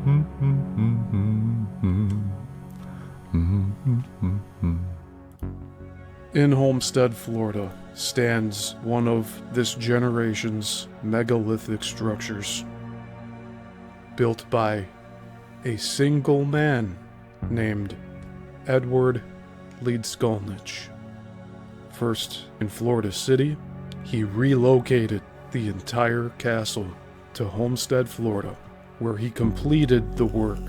In Homestead, Florida, stands one of this generation's megalithic structures, built by a single man named Ed Leedskalnin. First in Florida City, he relocated the entire castle to Homestead, Florida, where he completed the work.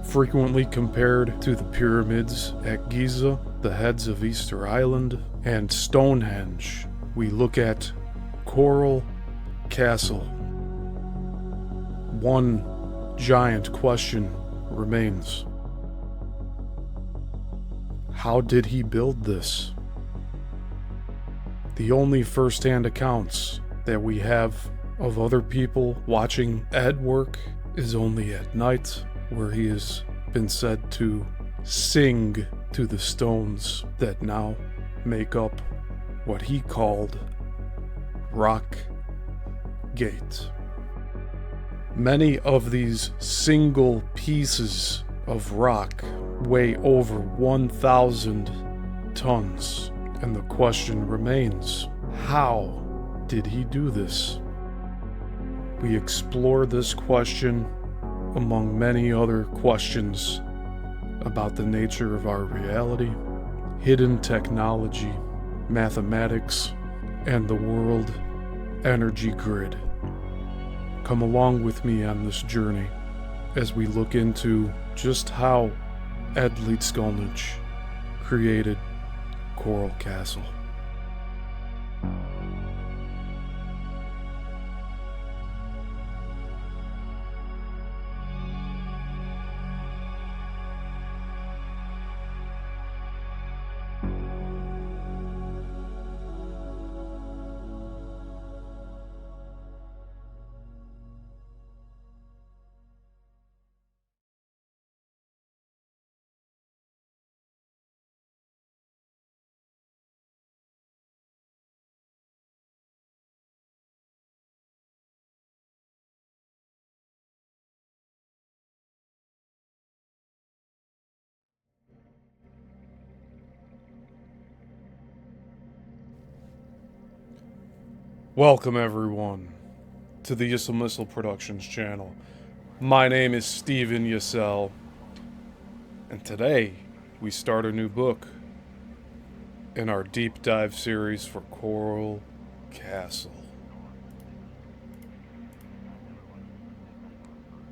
Frequently compared to the pyramids at Giza, the heads of Easter Island, and Stonehenge, we look at Coral Castle. One giant question remains. How did he build this? The only first-hand accounts that we have of other people watching Ed work is only at night, where he has been said to sing to the stones that now make up what he called Rock Gate. Many of these single pieces of rock weigh over 1,000 tons, and the question remains, how did he do this? We explore this question among many other questions about the nature of our reality, hidden technology, mathematics, and the world energy grid. Come along with me on this journey as we look into just how Ed Leedskalnin created Coral Castle. Welcome everyone to the Yissel Missile Productions channel. My name is Steven Yissel, and today we start a new book in our deep dive series for Coral Castle.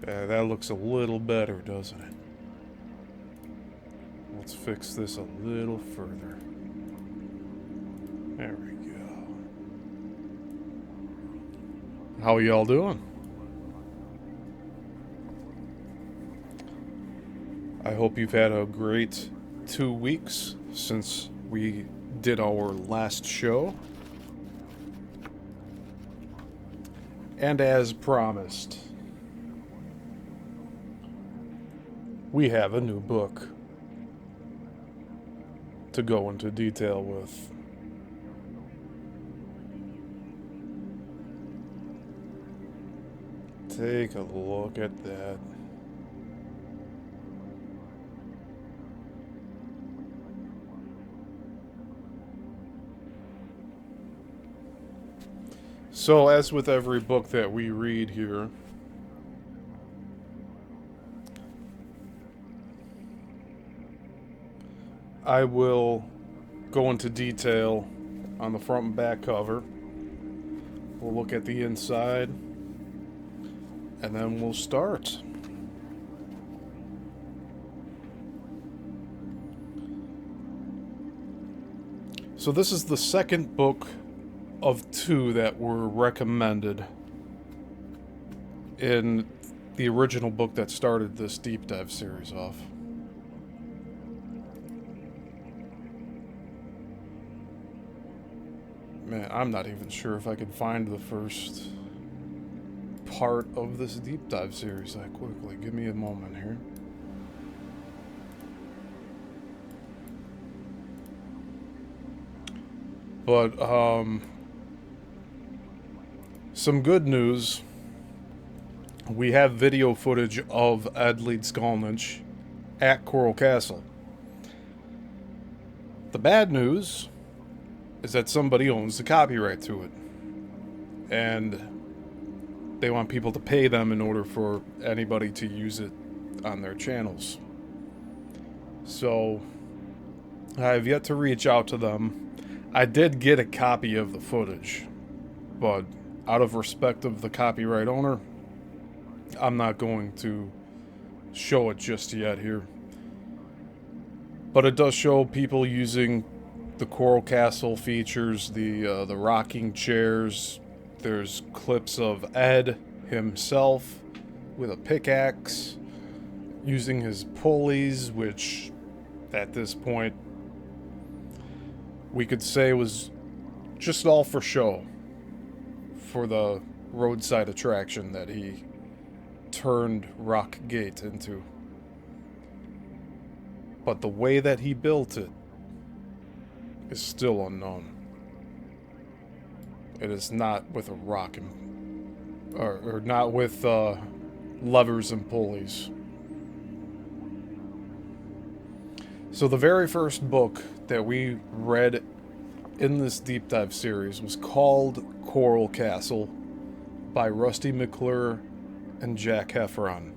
Yeah, that looks a little better, doesn't it? Let's fix this a little further. There we go. How are y'all doing? I hope you've had a great 2 weeks since we did our last show. And as promised, we have a new book to go into detail with. Take a look at that. So, as with every book that we read here, I will go into detail on the front and back cover. We'll look at the inside, and then we'll start. So this is the second book of 2 that were recommended in the original book that started this deep dive series off. Man, I'm not even sure if I could find the first part of this deep dive series that quickly. Give me a moment here. But, some good news we have video footage of Ed Leedskalnin at Coral Castle. The bad news is that somebody owns the copyright to it. And they want people to pay them in order for anybody to use it on their channels. So I have yet to reach out to them. I did get a copy of the footage, but out of respect of the copyright owner, I'm not going to show it just yet here. But it does show people using the Coral Castle features, the rocking chairs. There's clips of Ed himself with a pickaxe, using his pulleys, which at this point we could say was just all for show, for the roadside attraction that he turned Rock Gate into. But the way that he built it is still unknown. It is not with a rock or not with levers and pulleys. So the very first book that we read in this deep dive series was called Coral Castle by Rusty McClure and Jack Heffron.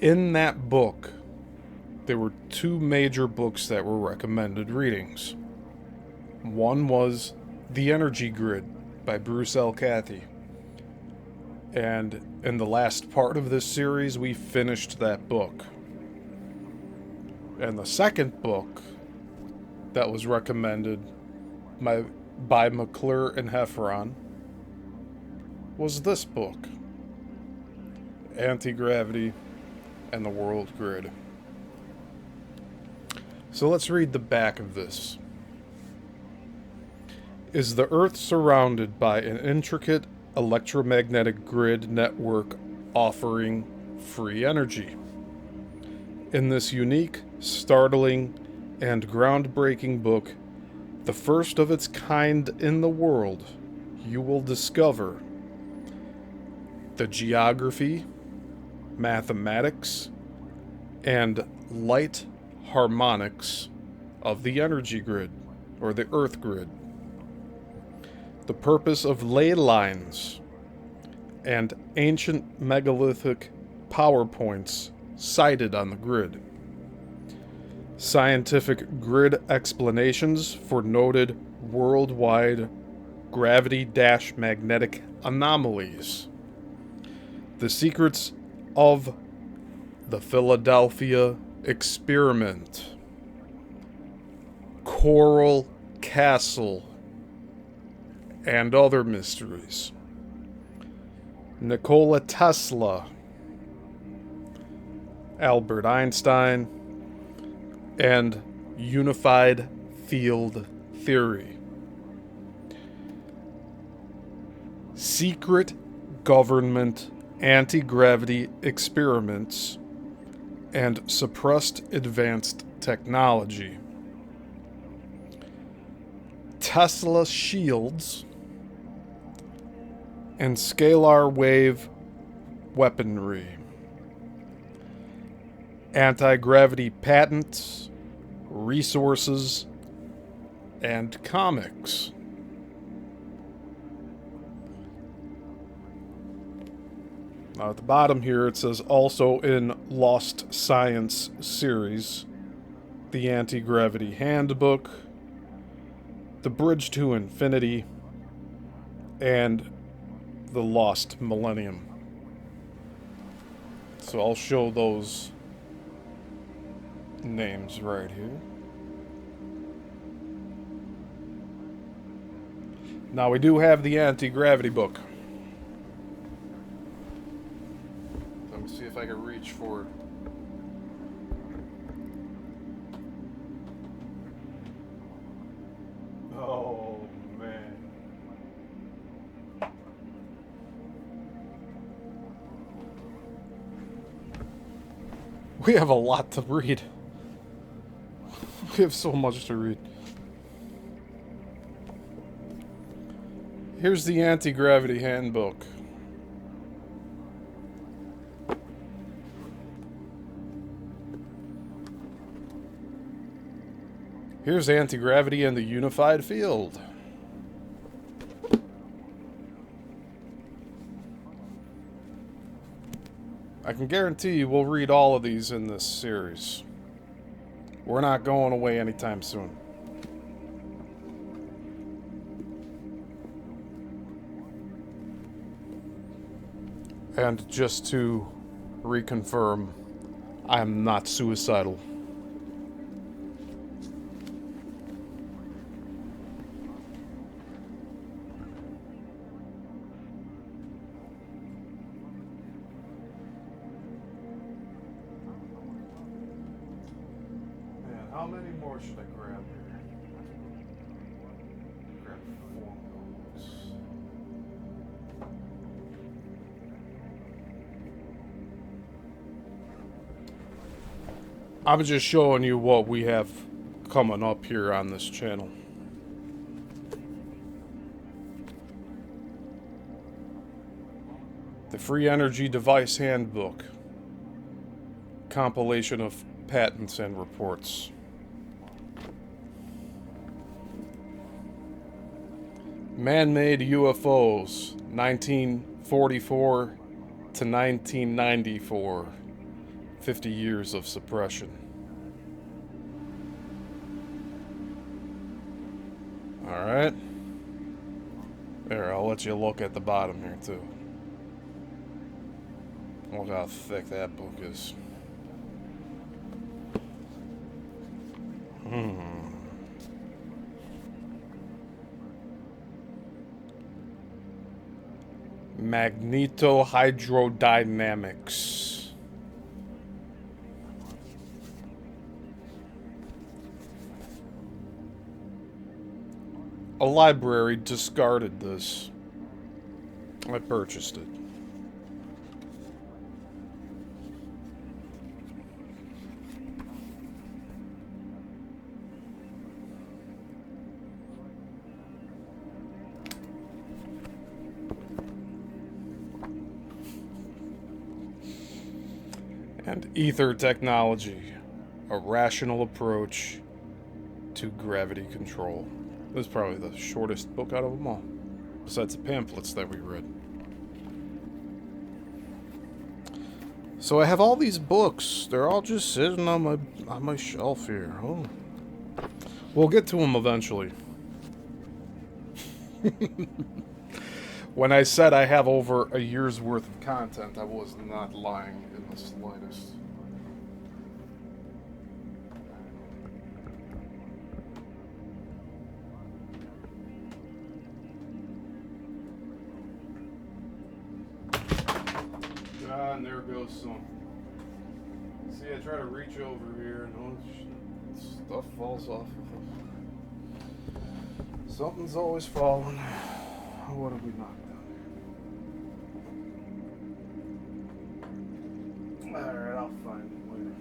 In that book, there were two major books that were recommended readings. One was The Energy Grid by Bruce L. Cathy. And in the last part of this series, we finished that book. And the second book that was recommended by McClure and Heffron was this book, Anti-Gravity and the World Grid. So let's read the back of this. Is the Earth surrounded by an intricate electromagnetic grid network offering free energy? In this unique, startling, and groundbreaking book, the first of its kind in the world, you will discover the geography, mathematics, and light harmonics of the energy grid, or the Earth grid. The purpose of ley lines and ancient megalithic power points sited on the grid. Scientific grid explanations for noted worldwide gravity-magnetic anomalies. The secrets of the Philadelphia experiment. Coral Castle and other mysteries. Nikola Tesla, Albert Einstein, and unified field theory. Secret government anti-gravity experiments and suppressed advanced technology. Tesla shields and scalar wave weaponry. Anti-gravity patents, resources, and comics. Now at the bottom here it says also in Lost Science series, the Anti-Gravity Handbook, the Bridge to Infinity, and the Lost Millennium. So I'll show those names right here. Now we do have the Anti-Gravity book. Let me see if I can reach for it. Oh man. We have a lot to read. We have so much to read. Here's the Anti-Gravity Handbook. Here's anti-gravity and the unified field. I can guarantee you we'll read all of these in this series. We're not going away anytime soon. And just to reconfirm, I am not suicidal. Man, how many more should I grab here? Grab 4 books. I'm just showing you what we have coming up here on this channel. The Free Energy Device Handbook. Compilation of patents and reports. Man-made UFOs, 1944 to 1994. 50 years of suppression. Alright. There, I'll let you look at the bottom here too. Look how thick that book is. Magnetohydrodynamics. A library discarded this. I purchased it. And Ether Technology, a rational approach to gravity control. This is probably the shortest book out of them all, besides the pamphlets that we read. So I have all these books. They're all just sitting on my shelf here. Oh, we'll get to them eventually. When I said I have over a year's worth of content, I was not lying in the slightest. And there goes some. See, I try to reach over here and all stuff falls off of it. Something's always falling. What have we knocked down here? Alright, I'll find it later.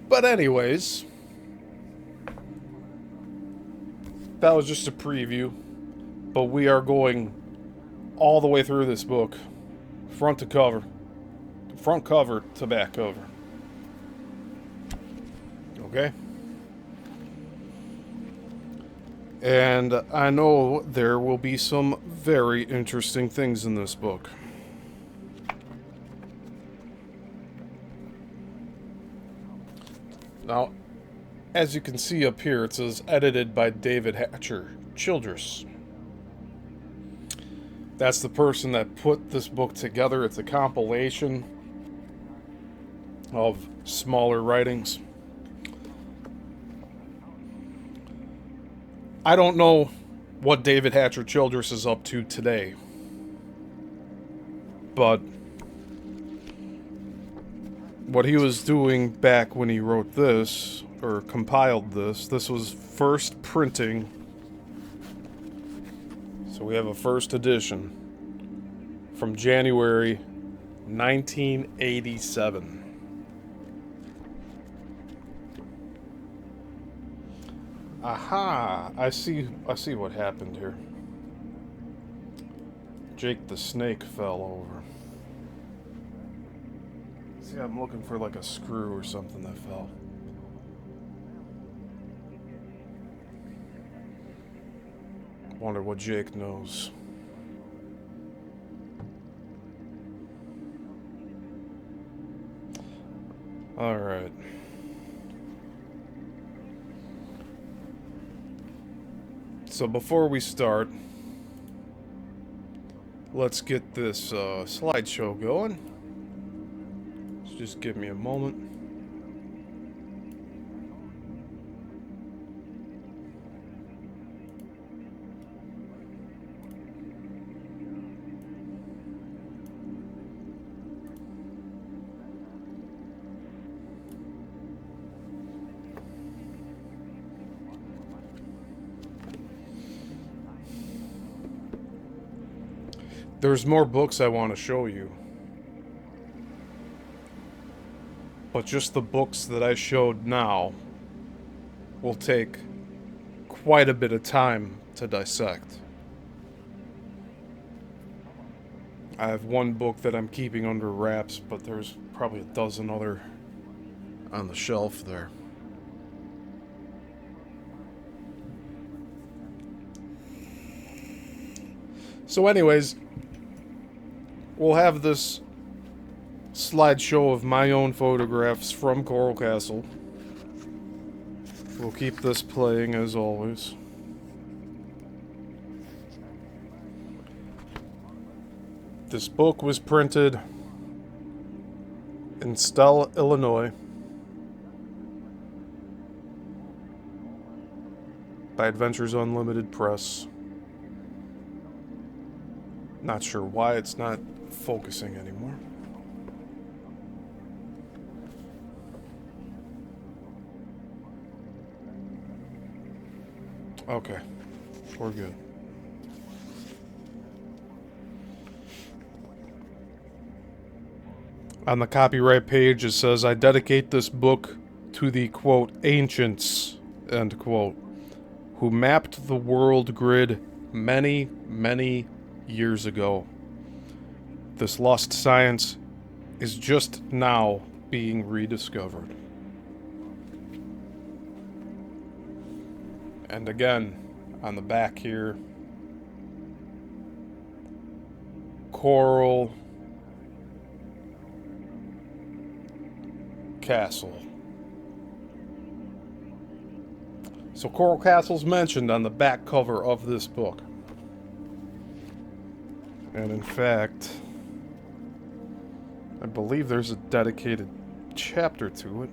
But anyways, that was just a preview. But we are going all the way through this book, front to cover, front cover to back cover. Okay? And I know there will be some very interesting things in this book. Now, as you can see up here, it says edited by David Hatcher Childress. That's the person that put this book together. It's a compilation of smaller writings. I don't know what David Hatcher Childress is up to today, but what he was doing back when he wrote this, or compiled this was first printing. So we have a first edition from January 1987. Aha! I see what happened here. Jake the Snake fell over. See, I'm looking for like a screw or something that fell. Wonder what Jake knows. Alright. So before we start, let's get this slideshow going. Just give me a moment. There's more books I want to show you. But just the books that I showed now will take quite a bit of time to dissect. I have one book that I'm keeping under wraps, but there's probably a dozen other on the shelf there. So anyways, we'll have this slideshow of my own photographs from Coral Castle. We'll keep this playing as always. This book was printed in Stell, Illinois by Adventures Unlimited Press. Not sure why it's not focusing anymore. Okay, we're good. On the copyright page it says, I dedicate this book to the, quote, ancients, end quote, who mapped the world grid many, many years ago. This lost science is just now being rediscovered. And again, on the back here, Coral Castle. So Coral Castle's mentioned on the back cover of this book. And in fact, I believe there's a dedicated chapter to it.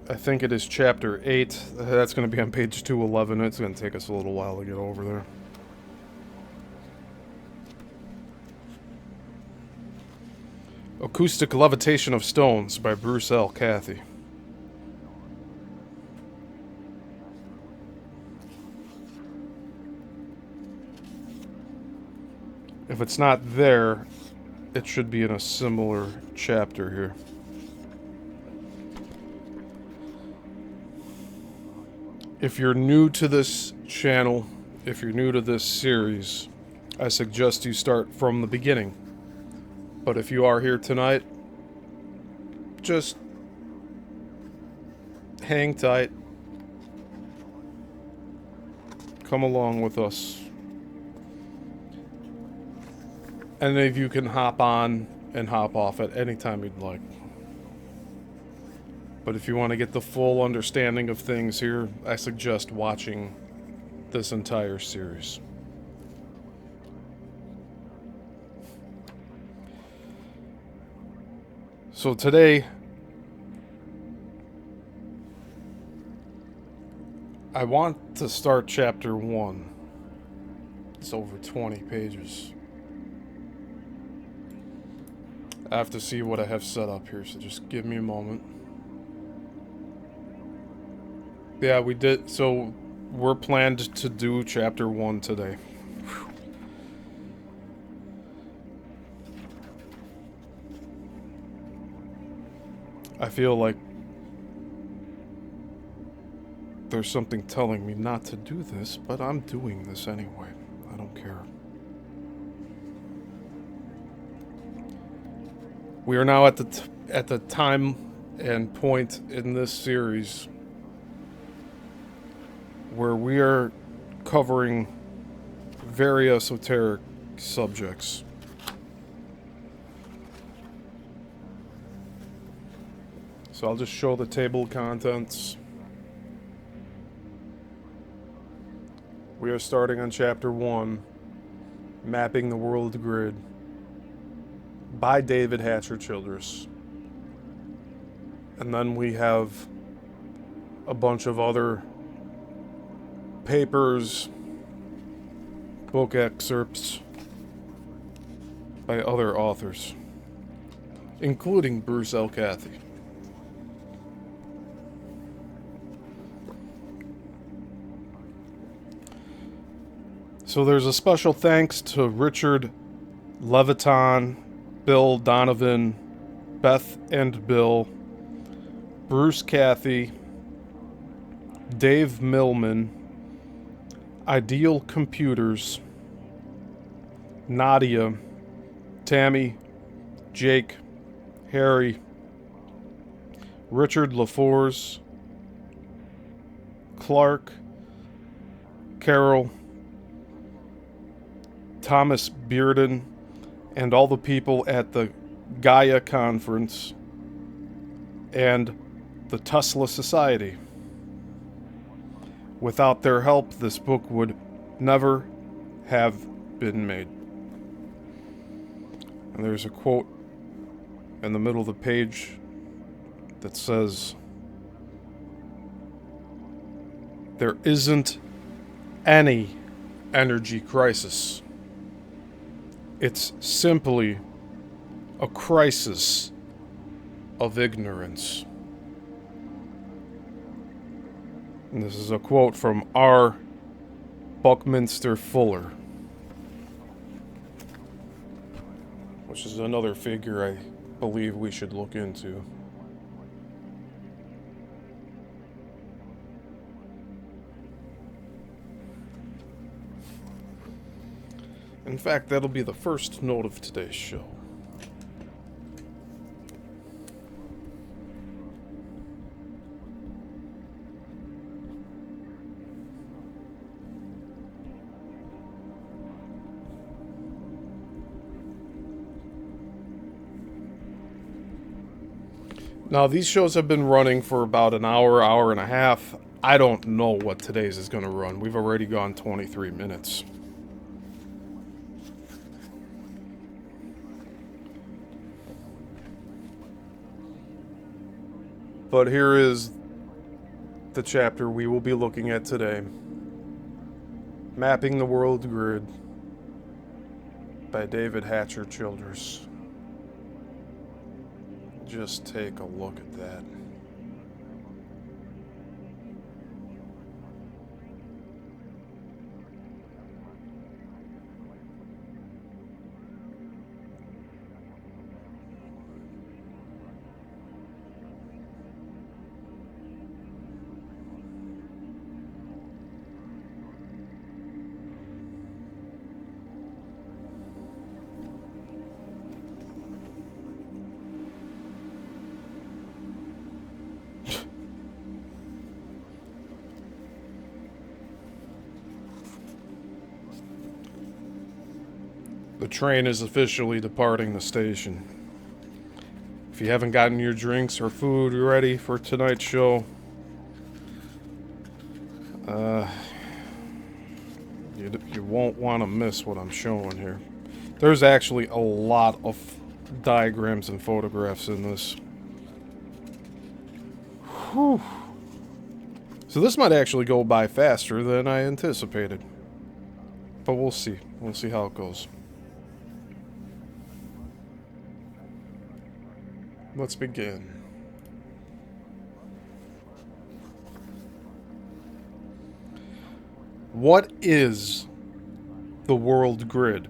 I think it is chapter 8. That's going to be on page 211. It's going to take us a little while to get over there. Acoustic Levitation of Stones by Bruce L. Cathy. If it's not there, it should be in a similar chapter here. If you're new to this channel, if you're new to this series, I suggest you start from the beginning. But if you are here tonight, just hang tight. Come along with us. Any of you can hop on and hop off at any time you'd like. But if you want to get the full understanding of things here, I suggest watching this entire series. So today, I want to start chapter 1. It's over 20 pages. I have to see what I have set up here, so just give me a moment. Yeah, we did. So we're planned to do chapter 1 today. Whew. I feel like there's something telling me not to do this, but I'm doing this anyway. I don't care. We are now at the time and point in this series where we are covering very esoteric subjects. So I'll just show the table of contents. We are starting on Chapter 1, Mapping the World Grid, by David Hatcher Childress. And then we have a bunch of other papers, book excerpts by other authors, including Bruce L. Cathy. So there's a special thanks to Richard, Leviton, Bill Donovan, Beth and Bill, Bruce Cathy, Dave Millman, Ideal Computers, Nadia, Tammy, Jake, Harry, Richard LaForce, Clark, Carol, Thomas Bearden, and all the people at the Gaia Conference and the Tesla Society. Without their help, this book would never have been made. And there's a quote in the middle of the page that says, "There isn't any energy crisis. It's simply a crisis of ignorance." And this is a quote from R. Buckminster Fuller, which is another figure I believe we should look into. In fact, that'll be the first note of today's show. Now, these shows have been running for about an hour, hour and a half. I don't know what today's is going to run. We've already gone 23 minutes. But here is the chapter we will be looking at today. Mapping the World Grid by David Hatcher Childress. Just take a look at that. The train is officially departing the station. If you haven't gotten your drinks or food ready for tonight's show, you won't want to miss what I'm showing here. There's actually a lot of diagrams and photographs in this. Whew. So this might actually go by faster than I anticipated. But we'll see. We'll see how it goes. Let's begin. What is the world grid?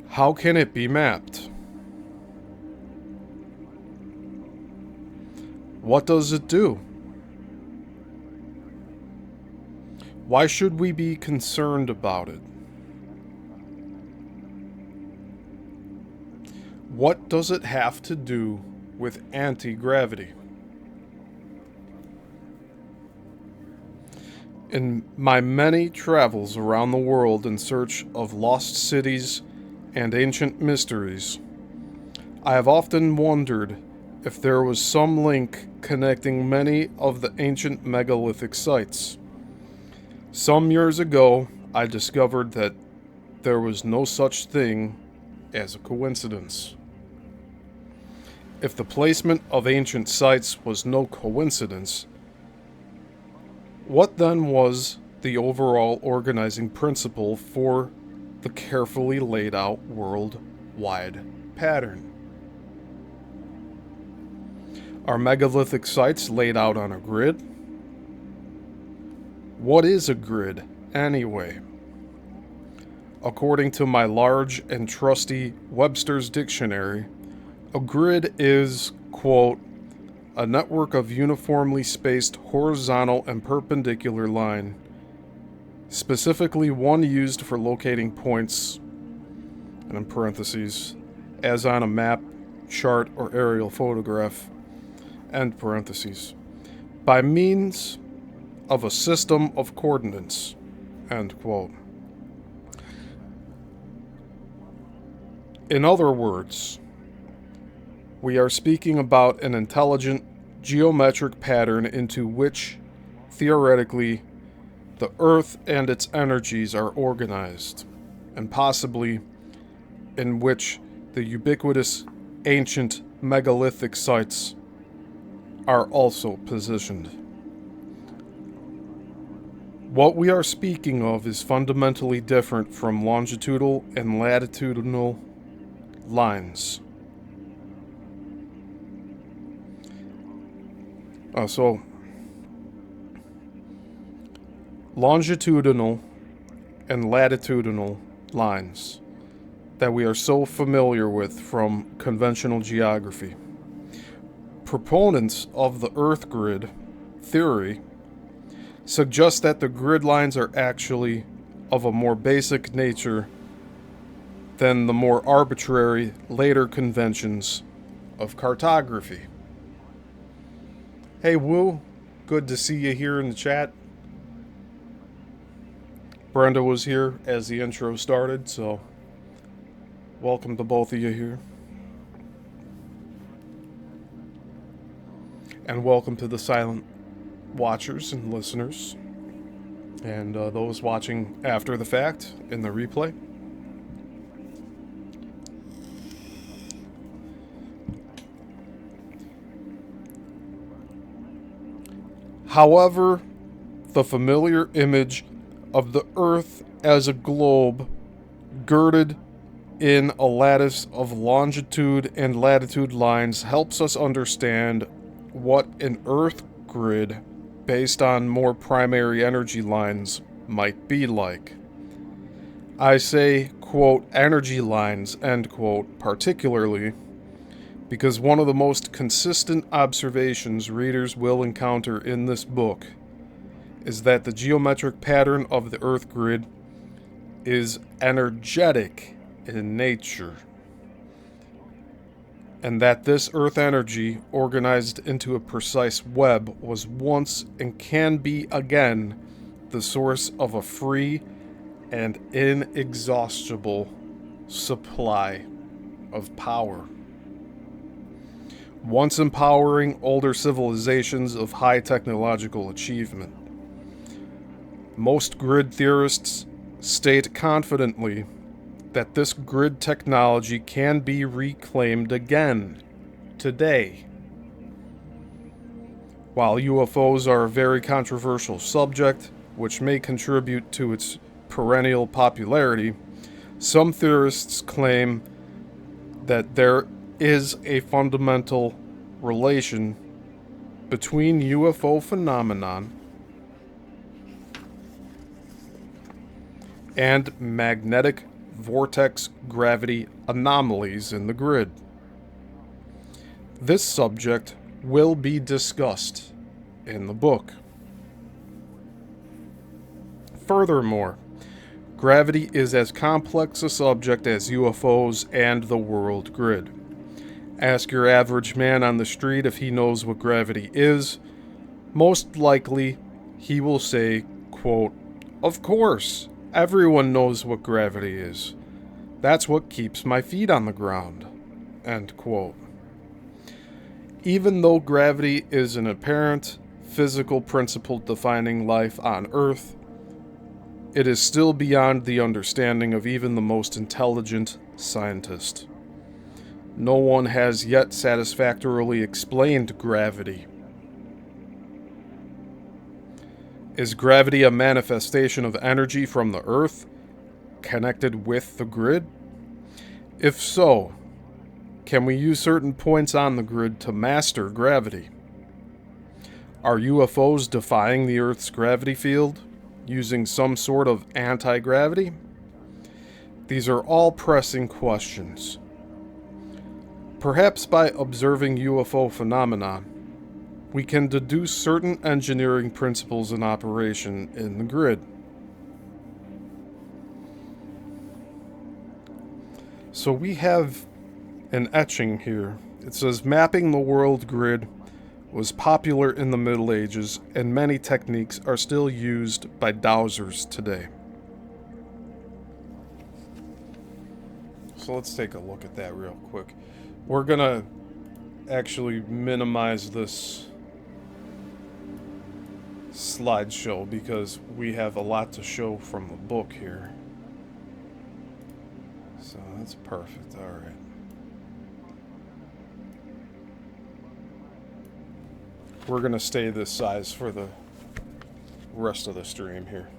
How can it be mapped? What does it do? Why should we be concerned about it? What does it have to do with anti-gravity? In my many travels around the world in search of lost cities and ancient mysteries, I have often wondered if there was some link connecting many of the ancient megalithic sites. Some years ago, I discovered that there was no such thing as a coincidence. If the placement of ancient sites was no coincidence, what then was the overall organizing principle for the carefully laid out worldwide pattern? Are megalithic sites laid out on a grid? What is a grid, anyway? According to my large and trusty Webster's Dictionary, a grid is, quote, a network of uniformly spaced horizontal and perpendicular line, specifically one used for locating points, and in parentheses, as on a map, chart, or aerial photograph, end parentheses, by means of a system of coordinates, end quote. In other words, we are speaking about an intelligent geometric pattern into which, theoretically, the Earth and its energies are organized, and possibly in which the ubiquitous ancient megalithic sites are also positioned. What we are speaking of is fundamentally different from longitudinal and latitudinal lines. So, longitudinal and latitudinal lines that we are so familiar with from conventional geography. Proponents of the Earth grid theory suggest that the grid lines are actually of a more basic nature than the more arbitrary later conventions of cartography. Hey Woo, good to see you here in the chat. Brenda was here as the intro started, so welcome to both of you here. And welcome to the silent watchers and listeners, and those watching after the fact in the replay. However, the familiar image of the Earth as a globe girded in a lattice of longitude and latitude lines helps us understand what an Earth grid based on more primary energy lines might be like. I say, quote, energy lines, end quote, particularly because one of the most consistent observations readers will encounter in this book is that the geometric pattern of the Earth grid is energetic in nature, and that this Earth energy, organized into a precise web, was once and can be again the source of a free and inexhaustible supply of power. Once empowering older civilizations of high technological achievement. Most grid theorists state confidently that this grid technology can be reclaimed again, today. While UFOs are a very controversial subject, which may contribute to its perennial popularity, some theorists claim that there is a fundamental relation between UFO phenomenon and magnetic vortex gravity anomalies in the grid. This subject will be discussed in the book. Furthermore, gravity is as complex a subject as UFOs and the world grid. Ask your average man on the street if he knows what gravity is. Most likely, he will say, quote, "Of course, everyone knows what gravity is. That's what keeps my feet on the ground." End quote. Even though gravity is an apparent physical principle defining life on Earth, it is still beyond the understanding of even the most intelligent scientist. No one has yet satisfactorily explained gravity. Is gravity a manifestation of energy from the Earth, connected with the grid? If so, can we use certain points on the grid to master gravity? Are UFOs defying the Earth's gravity field, using some sort of anti-gravity? These are all pressing questions. Perhaps by observing UFO phenomena, we can deduce certain engineering principles in operation in the grid. So we have an etching here. It says, mapping the world grid was popular in the Middle Ages, and many techniques are still used by dowsers today. So let's take a look at that real quick. We're gonna actually minimize this slideshow because we have a lot to show from the book here. So that's perfect. All right. We're gonna stay this size for the rest of the stream here.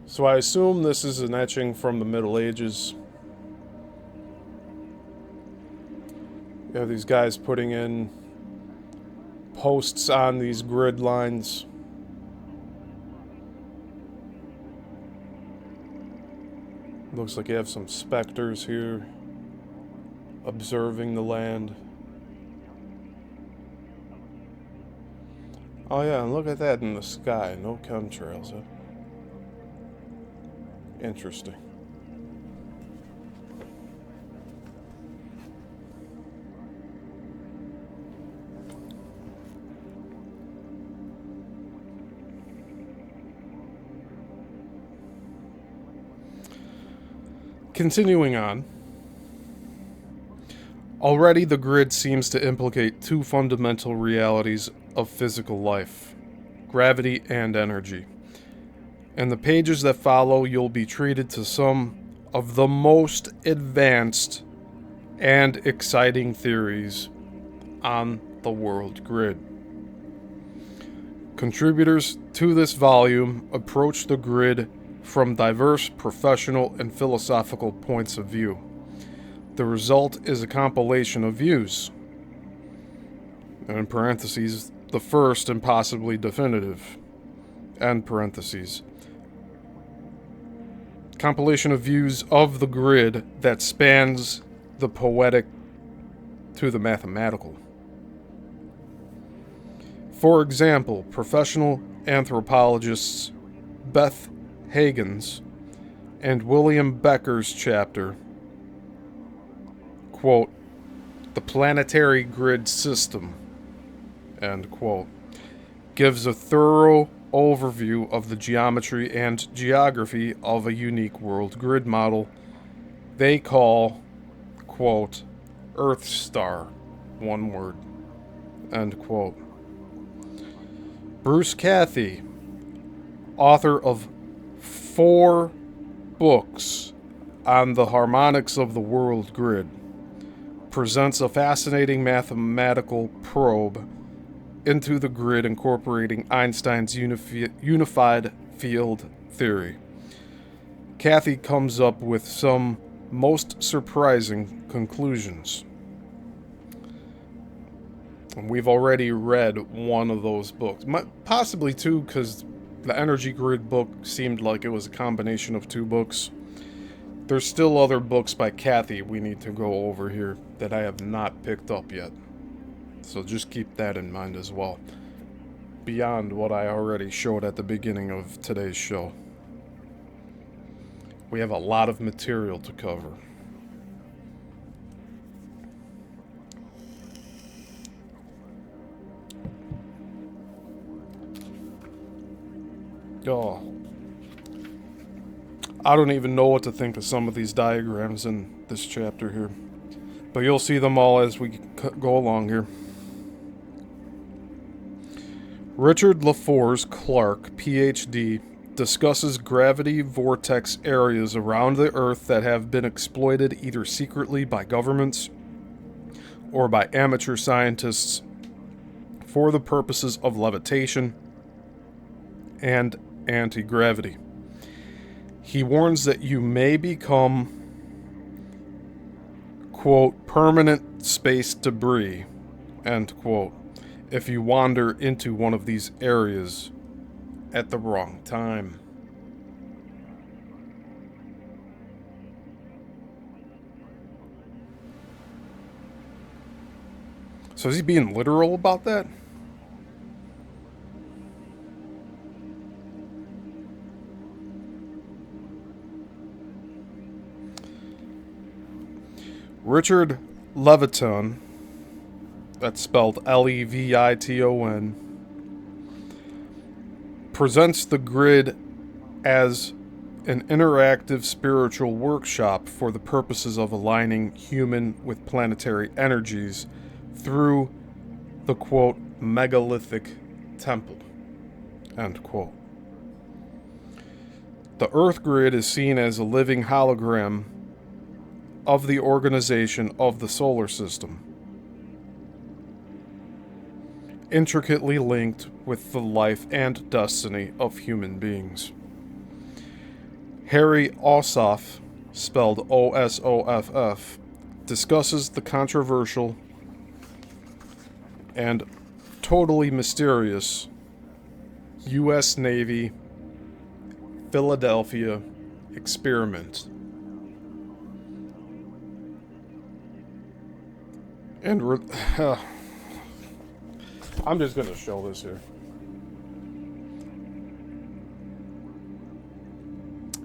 So I assume this is an etching from the Middle Ages. You have these guys putting in posts on these grid lines. Looks like you have some specters here observing the land. Oh yeah, and look at that in the sky. No chemtrails, huh? Interesting. Continuing on. Already the grid seems to implicate two fundamental realities of physical life: gravity and energy. In the pages that follow, you'll be treated to some of the most advanced and exciting theories on the world grid. Contributors to this volume approach the grid from diverse professional and philosophical points of view. The result is a compilation of views, and in parentheses, the first and possibly definitive, end parentheses. Compilation of views of the grid that spans the poetic to the mathematical. For example, professional anthropologists Beth Hagen's and William Becker's chapter, quote, "The Planetary Grid System," end quote, gives a thorough overview of the geometry and geography of a unique world grid model they call, quote, "Earth Star," one word, end quote. Bruce Cathy, author of 4 books on the harmonics of the world grid, presents a fascinating mathematical probe into the grid incorporating Einstein's unified field theory. Cathy comes up with some most surprising conclusions. And we've already read one of those books. Possibly 2, because the Energy Grid book seemed like it was a combination of 2 books. There's still other books by Cathy we need to go over here that I have not picked up yet. So just keep that in mind as well, beyond what I already showed at the beginning of today's show. We have a lot of material to cover. Oh. I don't even know what to think of some of these diagrams in this chapter here. But you'll see them all as we go along here. Richard LaForce Clark, Ph.D., discusses gravity vortex areas around the Earth that have been exploited either secretly by governments or by amateur scientists for the purposes of levitation and anti-gravity. He warns that you may become, quote, permanent space debris, end quote, if you wander into one of these areas at the wrong time. So is he being literal about that? Richard Leviton, that's spelled Leviton, presents the grid as an interactive spiritual workshop for the purposes of aligning human with planetary energies through the, quote, megalithic temple, end quote. The Earth grid is seen as a living hologram of the organization of the solar system, intricately linked with the life and destiny of human beings. Harry Ossoff, spelled Osoff, discusses the controversial and totally mysterious U.S. Navy Philadelphia experiment. And I'm just going to show this here.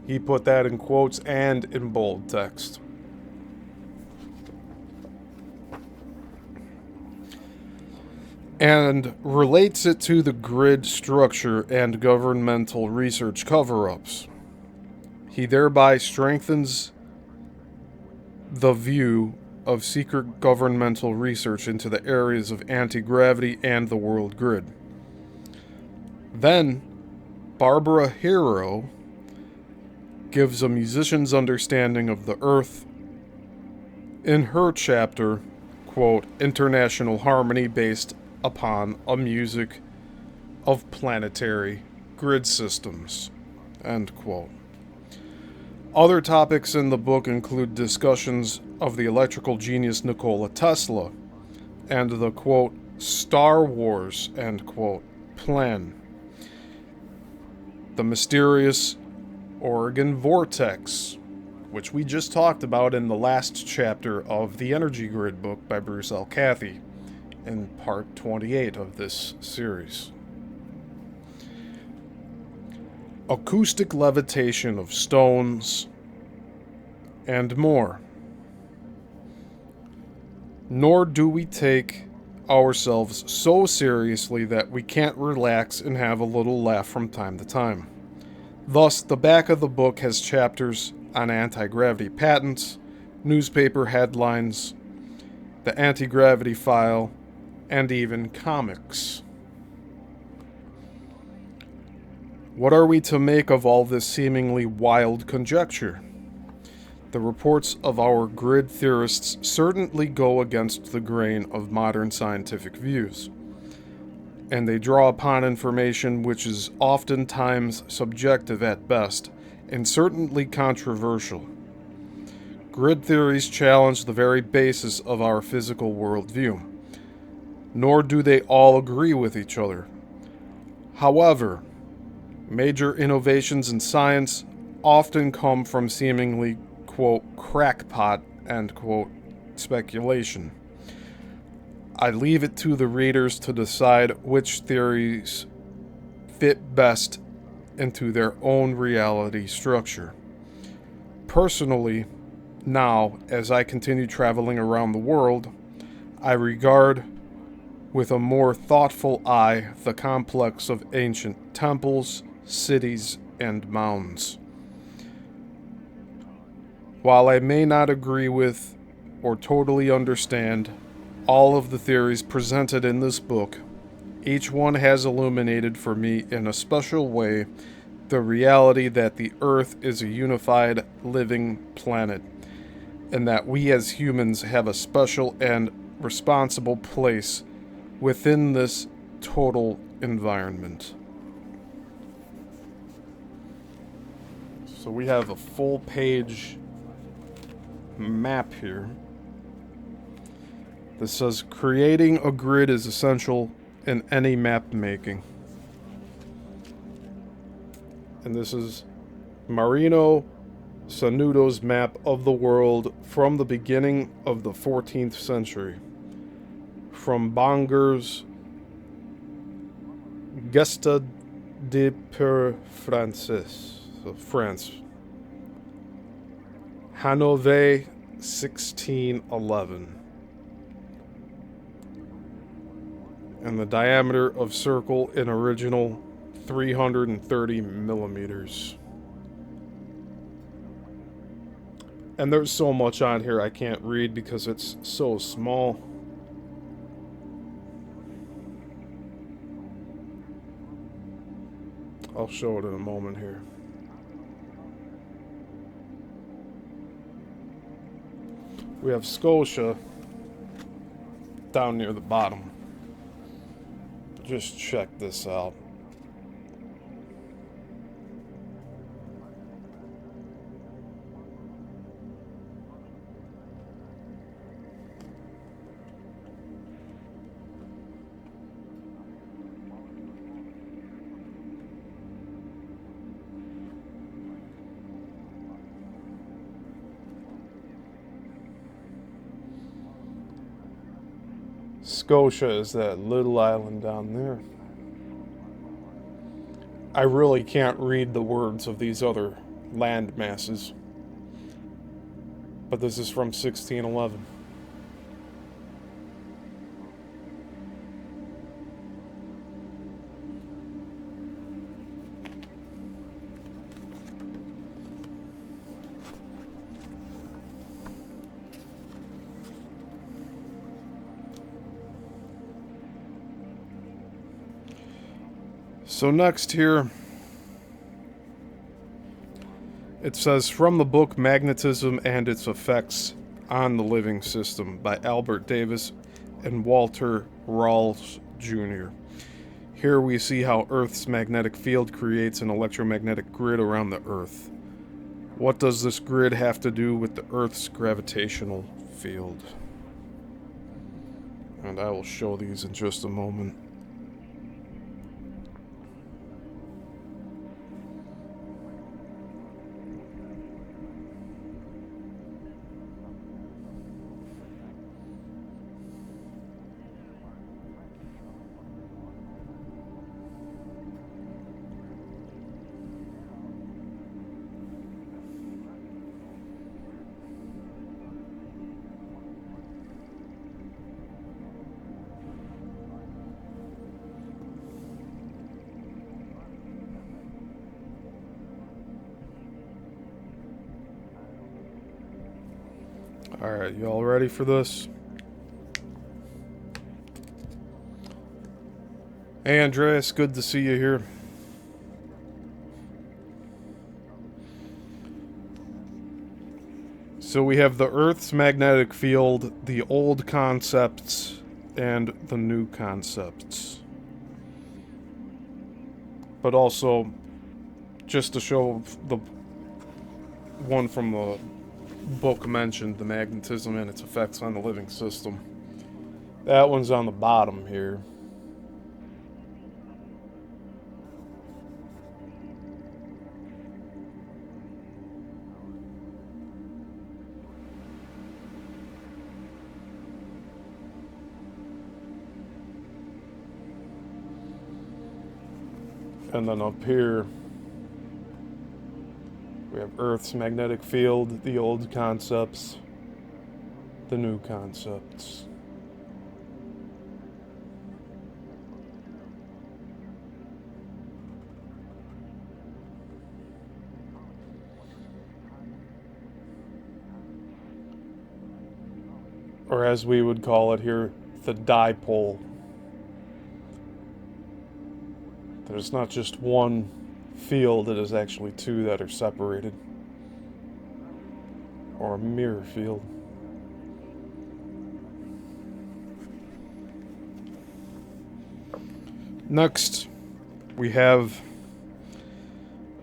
He put that in quotes and in bold text. And relates it to the grid structure and governmental research cover-ups. He thereby strengthens the view of secret governmental research into the areas of anti-gravity and the world grid. Then, Barbara Hero gives a musician's understanding of the Earth in her chapter, quote, International Harmony based upon a music of planetary grid systems, end quote. Other topics in the book include discussions of the electrical genius Nikola Tesla and the, quote, Star Wars, end quote, plan, the mysterious Oregon Vortex, which we just talked about in the last chapter of the Energy Grid book by Bruce L. Cathy in part 28 of this series. Acoustic levitation of stones, and more. Nor do we take ourselves so seriously that we can't relax and have a little laugh from time to time. Thus, the back of the book has chapters on anti-gravity patents, newspaper headlines, the anti-gravity file, and even comics. What are we to make of all this seemingly wild conjecture? The reports of our grid theorists certainly go against the grain of modern scientific views, and they draw upon information which is oftentimes subjective at best, and certainly controversial. Grid theories challenge the very basis of our physical worldview, nor do they all agree with each other. However, major innovations in science often come from seemingly, quote, crackpot, end quote, speculation. I leave it to the readers to decide which theories fit best into their own reality structure. Personally, now, as I continue traveling around the world, I regard with a more thoughtful eye the complex of ancient temples, cities, and mounds. While I may not agree with or totally understand all of the theories presented in this book, each one has illuminated for me in a special way the reality that the Earth is a unified, living planet, and that we as humans have a special and responsible place within this total environment. So we have a full page map here. This says creating a grid is essential in any map making. And this is Marino Sanudo's map of the world from the beginning of the 14th century. From Bonger's Gesta de Per Francis, so France. Hanover, 1611. And the diameter of circle in original 330 millimeters. And there's so much on here I can't read because it's so small. I'll show it in a moment here. We have Scotia down near the bottom. Just check this out. Scotia is that little island down there. I really can't read the words of these other land masses, but this is from 1611. So next here, it says from the book Magnetism and Its Effects on the Living System by Albert Davis and Walter Rawls Jr. Here we see how Earth's magnetic field creates an electromagnetic grid around the Earth. What does this grid have to do with the Earth's gravitational field? And I will show these in just a moment. Alright, you all ready for this? Hey Andreas, good to see you here. So we have the Earth's magnetic field, the old concepts, and the new concepts. But also, just to show the one from the book mentioned, the magnetism and its effects on the living system. That one's on the bottom here. And then up here, we We have Earth's magnetic field, the old concepts, the new concepts. Or as we would call it here, the dipole. There's not just one field, it is actually two that are separated. Or a mirror field. Next, we have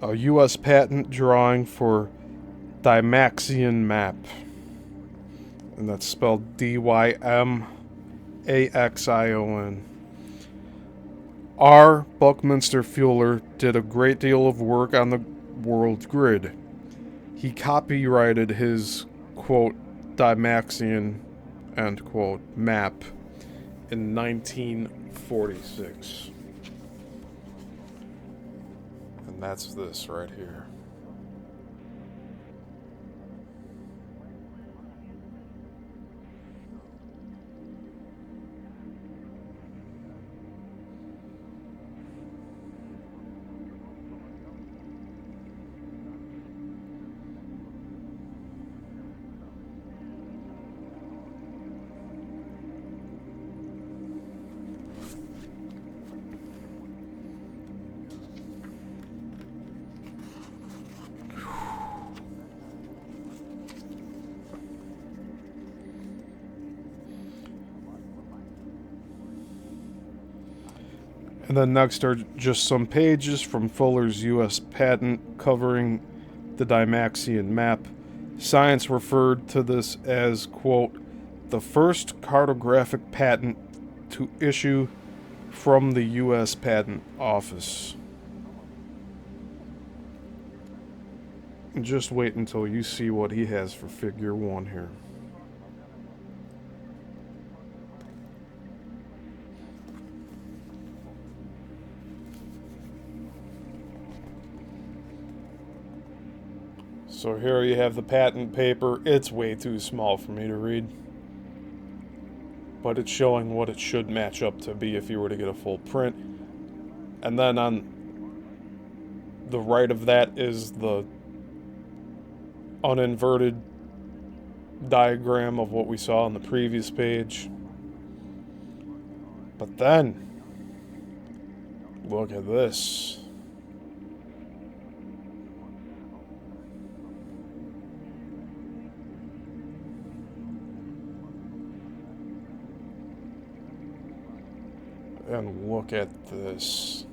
a U.S. patent drawing for Dymaxion map. And that's spelled D-Y-M-A-X-I-O-N. R. Buckminster Fuller did a great deal of work on the world grid. He copyrighted his, quote, Dymaxion, end quote, map in 1946. And that's this right here. And then next are just some pages from Fuller's U.S. patent covering the Dymaxion map. Science referred to this as, quote, the first cartographic patent to issue from the U.S. Patent Office. And just wait until you see what he has for figure 1 here. So here you have the patent paper. It's way too small for me to read. But it's showing what it should match up to be if you were to get a full print. And then on the right of that is the uninverted diagram of what we saw on the previous page. But then, look at this. And look at this.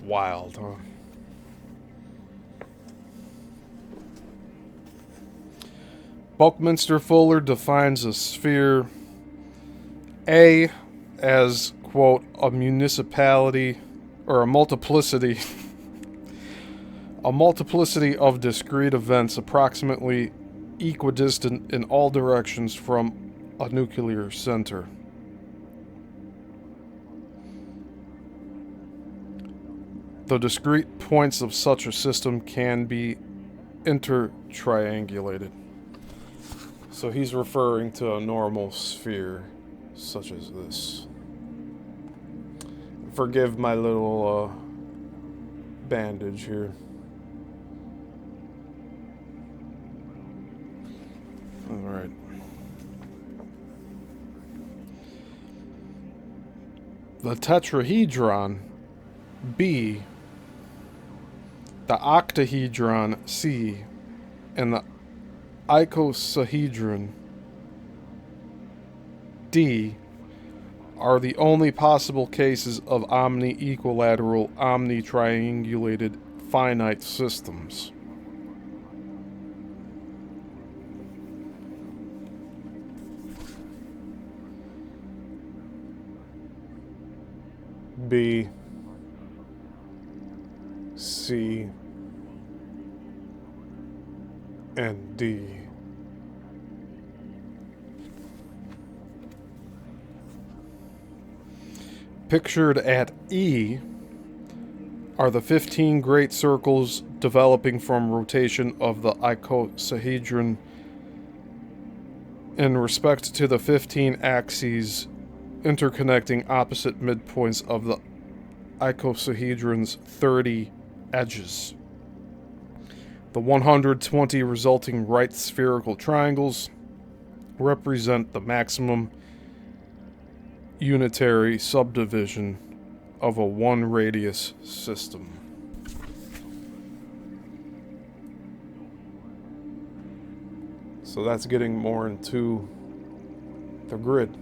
Wild, huh? Buckminster Fuller defines a sphere A as, quote, a municipality or a multiplicity of discrete events approximately equidistant in all directions from a nuclear center. The discrete points of such a system can be intertriangulated. So he's referring to a normal sphere such as this. Forgive my little bandage here. Alright. The tetrahedron B, the octahedron C, and the icosahedron D are the only possible cases of omni-equilateral, omni-triangulated finite systems. B, C, and D. Pictured at E are the 15 great circles developing from rotation of the icosahedron in respect to the 15 axes interconnecting opposite midpoints of the icosahedron's 30 edges. The 120 resulting right spherical triangles represent the maximum unitary subdivision of a one radius system. So that's getting more into the grid.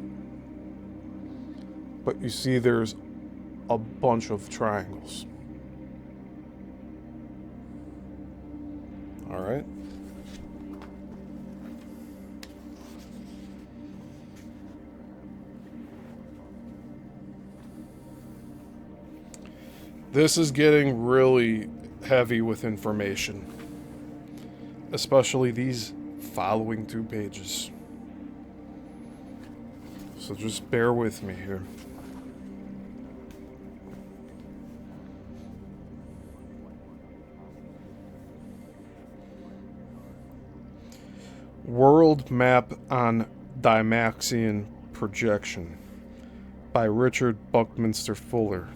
But you see there's a bunch of triangles. All right. This is getting really heavy with information, especially these following 2 pages. So just bear with me here. World Map on Dymaxion Projection by Richard Buckminster Fuller.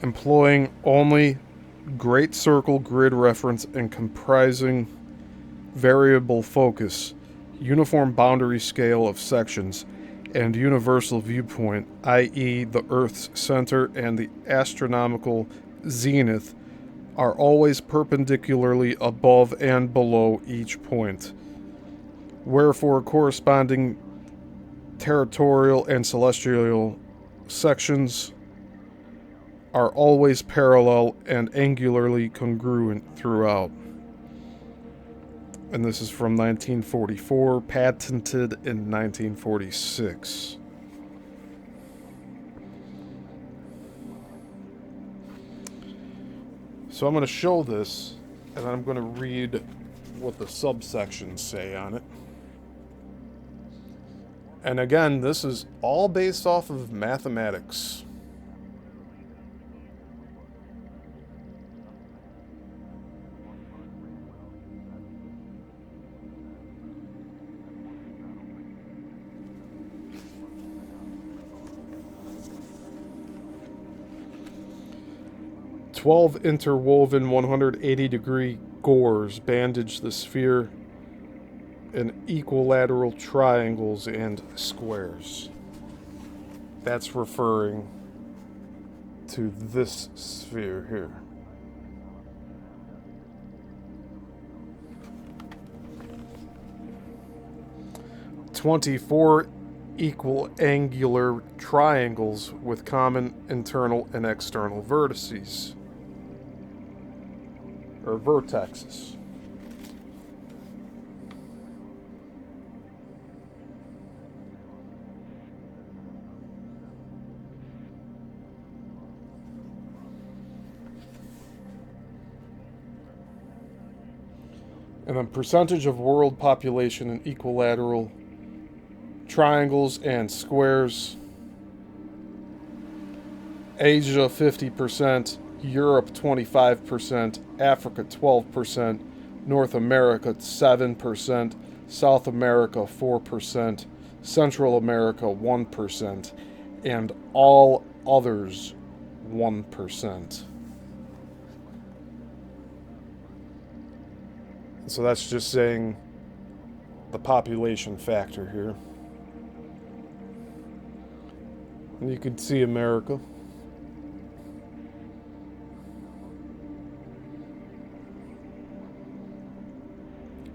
Employing only great circle grid reference and comprising variable focus, uniform boundary scale of sections, and universal viewpoint, i.e. the Earth's center and the astronomical zenith, are always perpendicularly above and below each point. Wherefore corresponding territorial and celestial sections are always parallel and angularly congruent throughout. And this is from 1944, patented in 1946. So I'm going to show this, and I'm going to read what the subsections say on it. And again, this is all based off of mathematics. "12 interwoven 180-degree gores bandage the sphere in equilateral triangles and squares." That's referring to this sphere here. "24 equal angular triangles with common internal and external vertices, or vertexes. And then percentage of world population in equilateral triangles and squares. Asia 50%, Europe 25%, Africa 12%, North America 7%, South America 4%, Central America 1%, and all others 1%. So that's just saying the population factor here. And you can see America.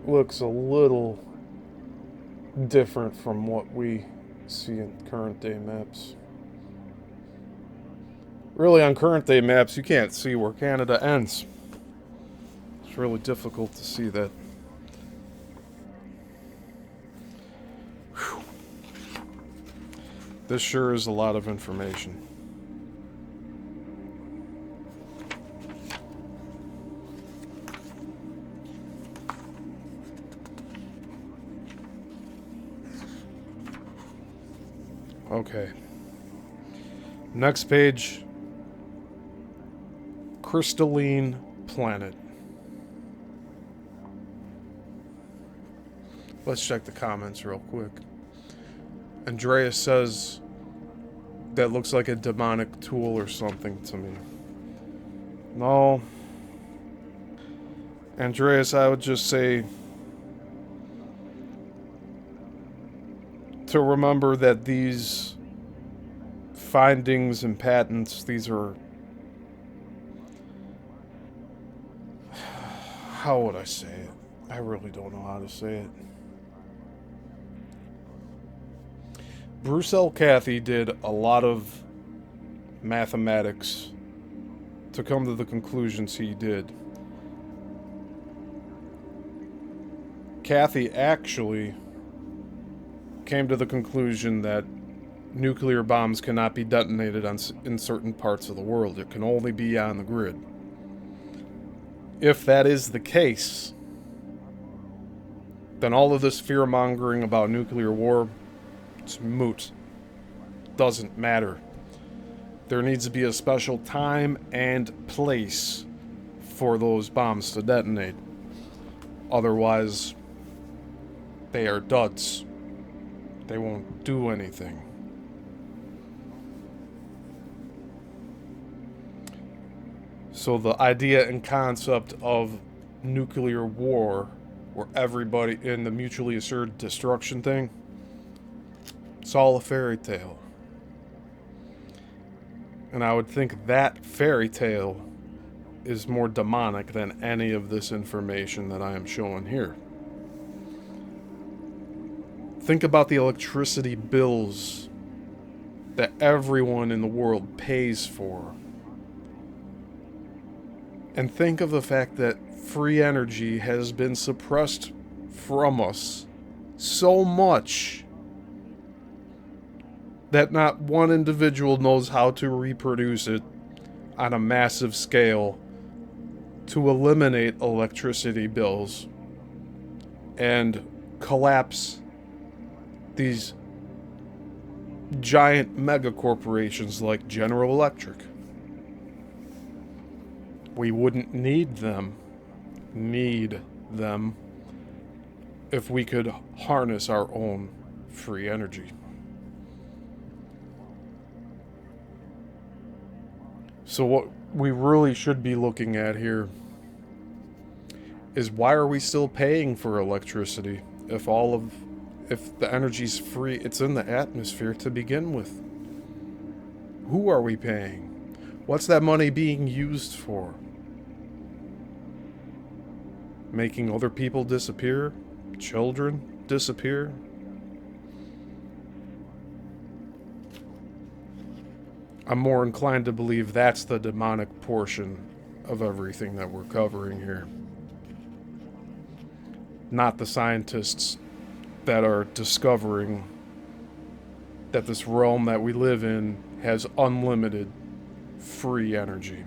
Looks a little different from what we see in current day maps. Really, on current day maps, you can't see where Canada ends. It's really difficult to see that. Whew. This sure is a lot of information. Okay. Next page. Crystalline planet. Let's check the comments real quick. Andreas says that looks like a demonic tool or something to me. No. Andreas, I would just say to remember that these findings and patents, these are, how would I say it? I really don't know how to say it. Bruce L. Cathy did a lot of mathematics to come to the conclusions he did. Cathy actually came to the conclusion that nuclear bombs cannot be detonated in certain parts of the world. It can only be on the grid. If that is the case, then all of this fear-mongering about nuclear war, it's moot. Doesn't matter. There needs to be a special time and place for those bombs to detonate. Otherwise, they are duds. They won't do anything. So the idea and concept of nuclear war, where everybody in the mutually assured destruction thing, it's all a fairy tale. And I would think that fairy tale is more demonic than any of this information that I am showing here. Think about the electricity bills that everyone in the world pays for. And think of the fact that free energy has been suppressed from us so much that not one individual knows how to reproduce it on a massive scale to eliminate electricity bills and collapse these giant mega corporations like General Electric. We wouldn't need them if we could harness our own free energy. So what we really should be looking at here is, why are we still paying for electricity if the energy's free? It's in the atmosphere to begin with. Who are we paying? What's that money being used for? Making other people disappear? Children disappear? I'm more inclined to believe that's the demonic portion of everything that we're covering here. Not the scientists that are discovering that this realm that we live in has unlimited free energy.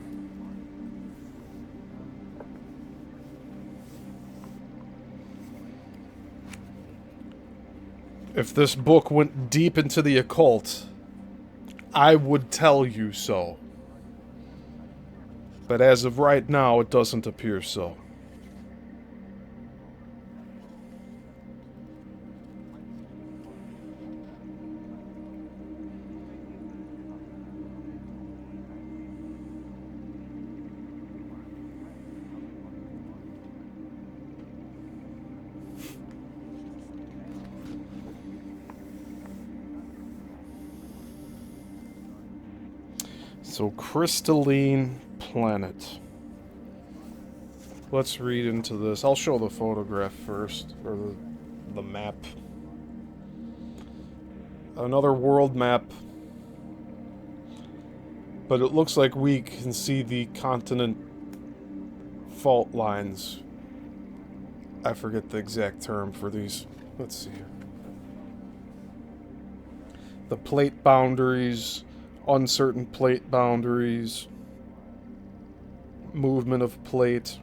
If this book went deep into the occult, I would tell you so. But as of right now, it doesn't appear so. So, crystalline planet. Let's read into this. I'll show the photograph first, or the map. Another world map. But it looks like we can see the continent fault lines. I forget the exact term for these. Let's see here. The plate boundaries, uncertain plate boundaries, movement of plate,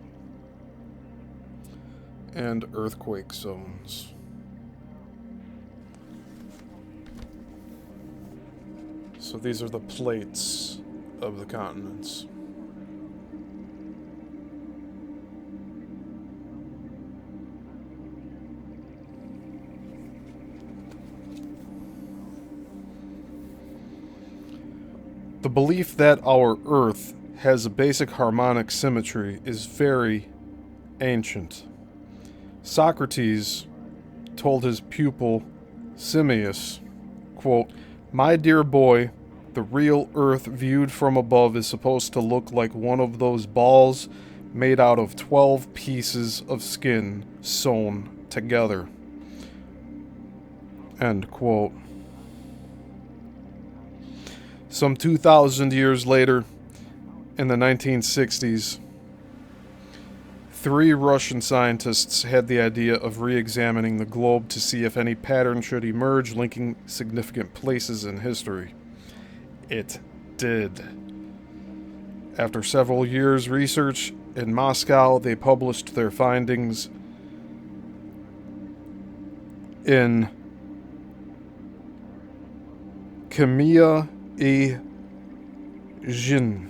and earthquake zones. So these are the plates of the continents. The belief that our Earth has a basic harmonic symmetry is very ancient. Socrates told his pupil Simmias, quote, "My dear boy, the real Earth viewed from above is supposed to look like one of those balls made out of 12 pieces of skin sewn together." End quote. Some 2,000 years later, in the 1960s, 3 Russian scientists had the idea of re-examining the globe to see if any pattern should emerge linking significant places in history. It did. After several years' research in Moscow, they published their findings in Chemia e Jin,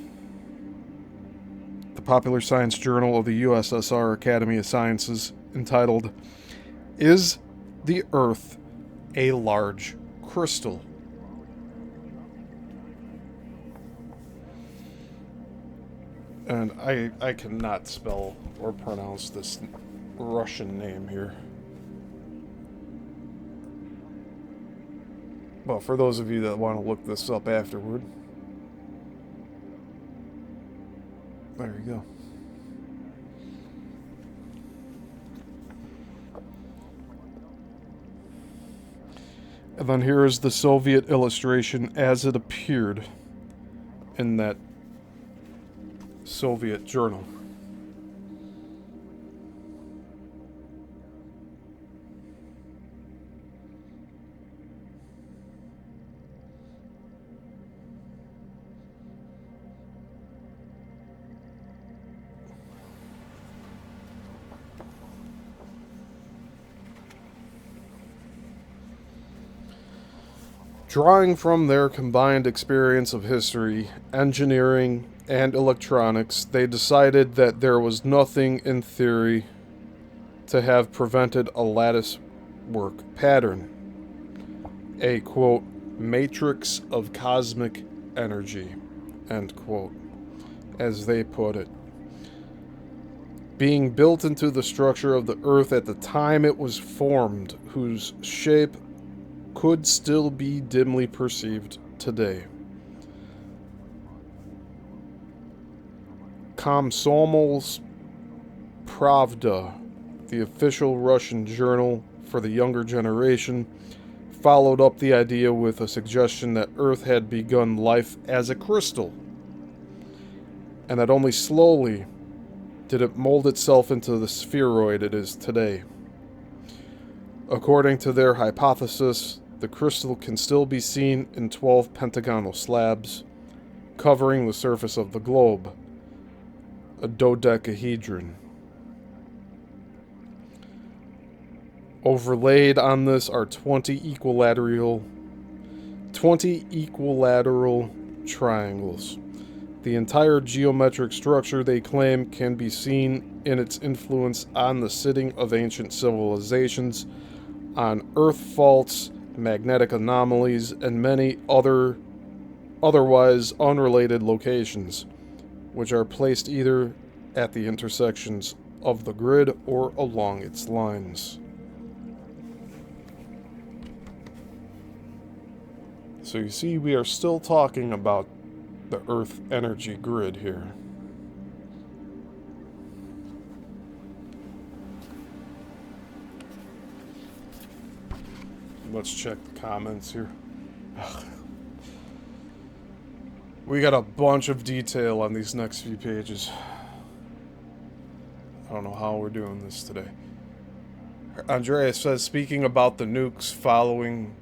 the popular science journal of the USSR Academy of Sciences, entitled, "Is the Earth a Large Crystal?" And I cannot spell or pronounce this Russian name here. But for those of you that want to look this up afterward, there you go. And then here is the Soviet illustration as it appeared in that Soviet journal. Drawing from their combined experience of history, engineering, and electronics, they decided that there was nothing in theory to have prevented a lattice work pattern. A, quote, matrix of cosmic energy, end quote, as they put it, being built into the structure of the Earth at the time it was formed, whose shape could still be dimly perceived today. Komsomol's Pravda, the official Russian journal for the younger generation, followed up the idea with a suggestion that Earth had begun life as a crystal, and that only slowly did it mold itself into the spheroid it is today. According to their hypothesis, the crystal can still be seen in 12 pentagonal slabs, covering the surface of the globe, a dodecahedron. Overlaid on this are 20 equilateral triangles. The entire geometric structure, they claim, can be seen in its influence on the sitting of ancient civilizations, on earth faults, magnetic anomalies, and many otherwise unrelated locations, which are placed either at the intersections of the grid or along its lines. So you see, we are still talking about the Earth energy grid here. Let's check the comments here. We got a bunch of detail on these next few pages. I don't know how we're doing this today. Andreas says, speaking about the nukes following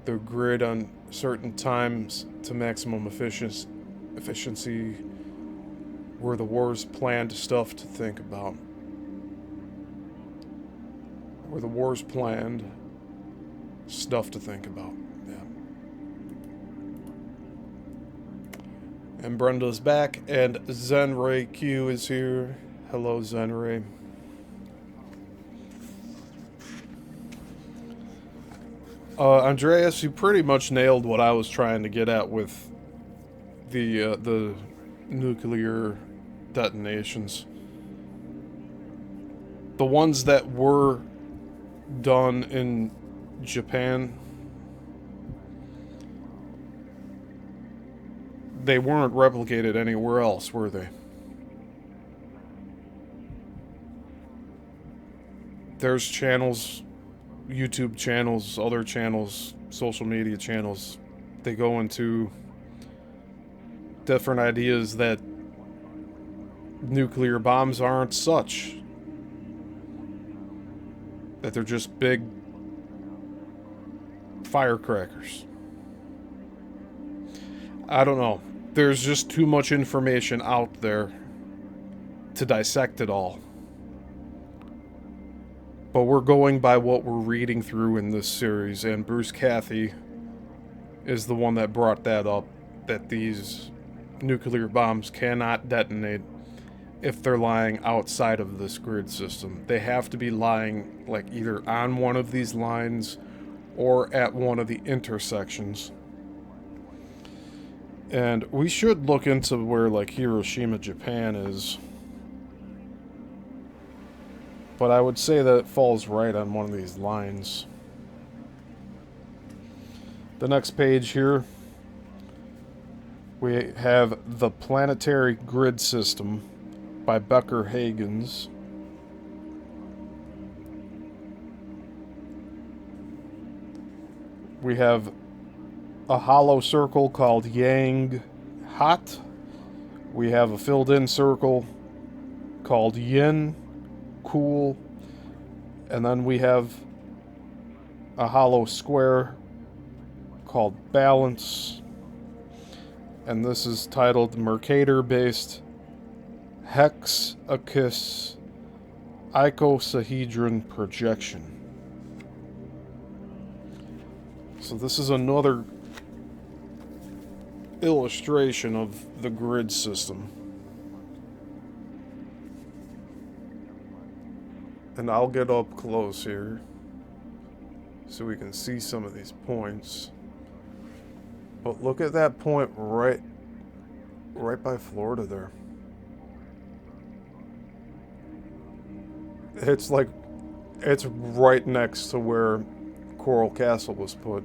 the grid on certain times to maximum efficiency were the war's planned stuff to think about. Were the war's planned stuff to think about. Yeah. And Brenda's back, and Zenray Q is here. Hello, Zenray. Andreas, you pretty much nailed what I was trying to get at with the nuclear detonations. The ones that were done in Japan, they weren't replicated anywhere else, were they? There's channels, YouTube channels, other channels, social media channels. They go into different ideas that nuclear bombs aren't such. That they're just big firecrackers. I don't know. There's just too much information out there to dissect it all. But we're going by what we're reading through in this series, and Bruce Cathy is the one that brought that up, that these nuclear bombs cannot detonate if they're lying outside of this grid system. They have to be lying like either on one of these lines or at one of the intersections. And we should look into where like Hiroshima, Japan is. But I would say that it falls right on one of these lines. The next page here, we have The Planetary Grid System by Becker Hagens. We have a hollow circle called Yang Hot. We have a filled-in circle called Yin, Cool. And then we have a hollow square called Balance. And this is titled Mercator-based Hexakis Icosahedron Projection. So this is another illustration of the grid system. And I'll get up close here so we can see some of these points. But look at that point right by Florida there. It's like, it's right next to where Coral Castle was put.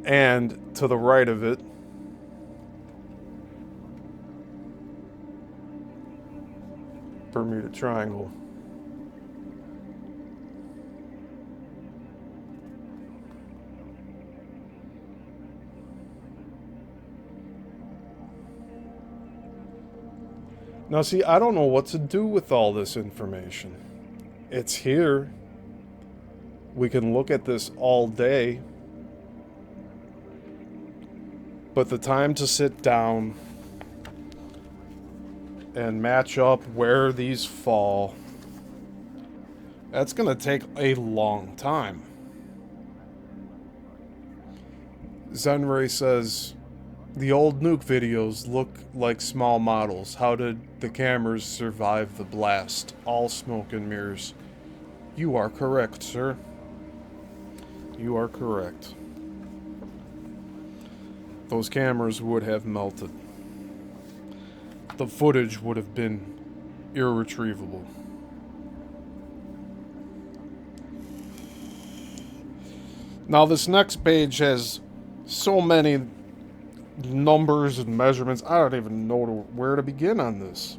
And to the right of it, Bermuda Triangle. Now see, I don't know what to do with all this information. It's here. We can look at this all day. But the time to sit down and match up where these fall, that's going to take a long time. Zenray says, the old nuke videos look like small models. How did the cameras survive the blast? All smoke and mirrors. You are correct, sir. You are correct. Those cameras would have melted. The footage would have been irretrievable. Now this next page has so many numbers and measurements. I don't even know where to begin on this.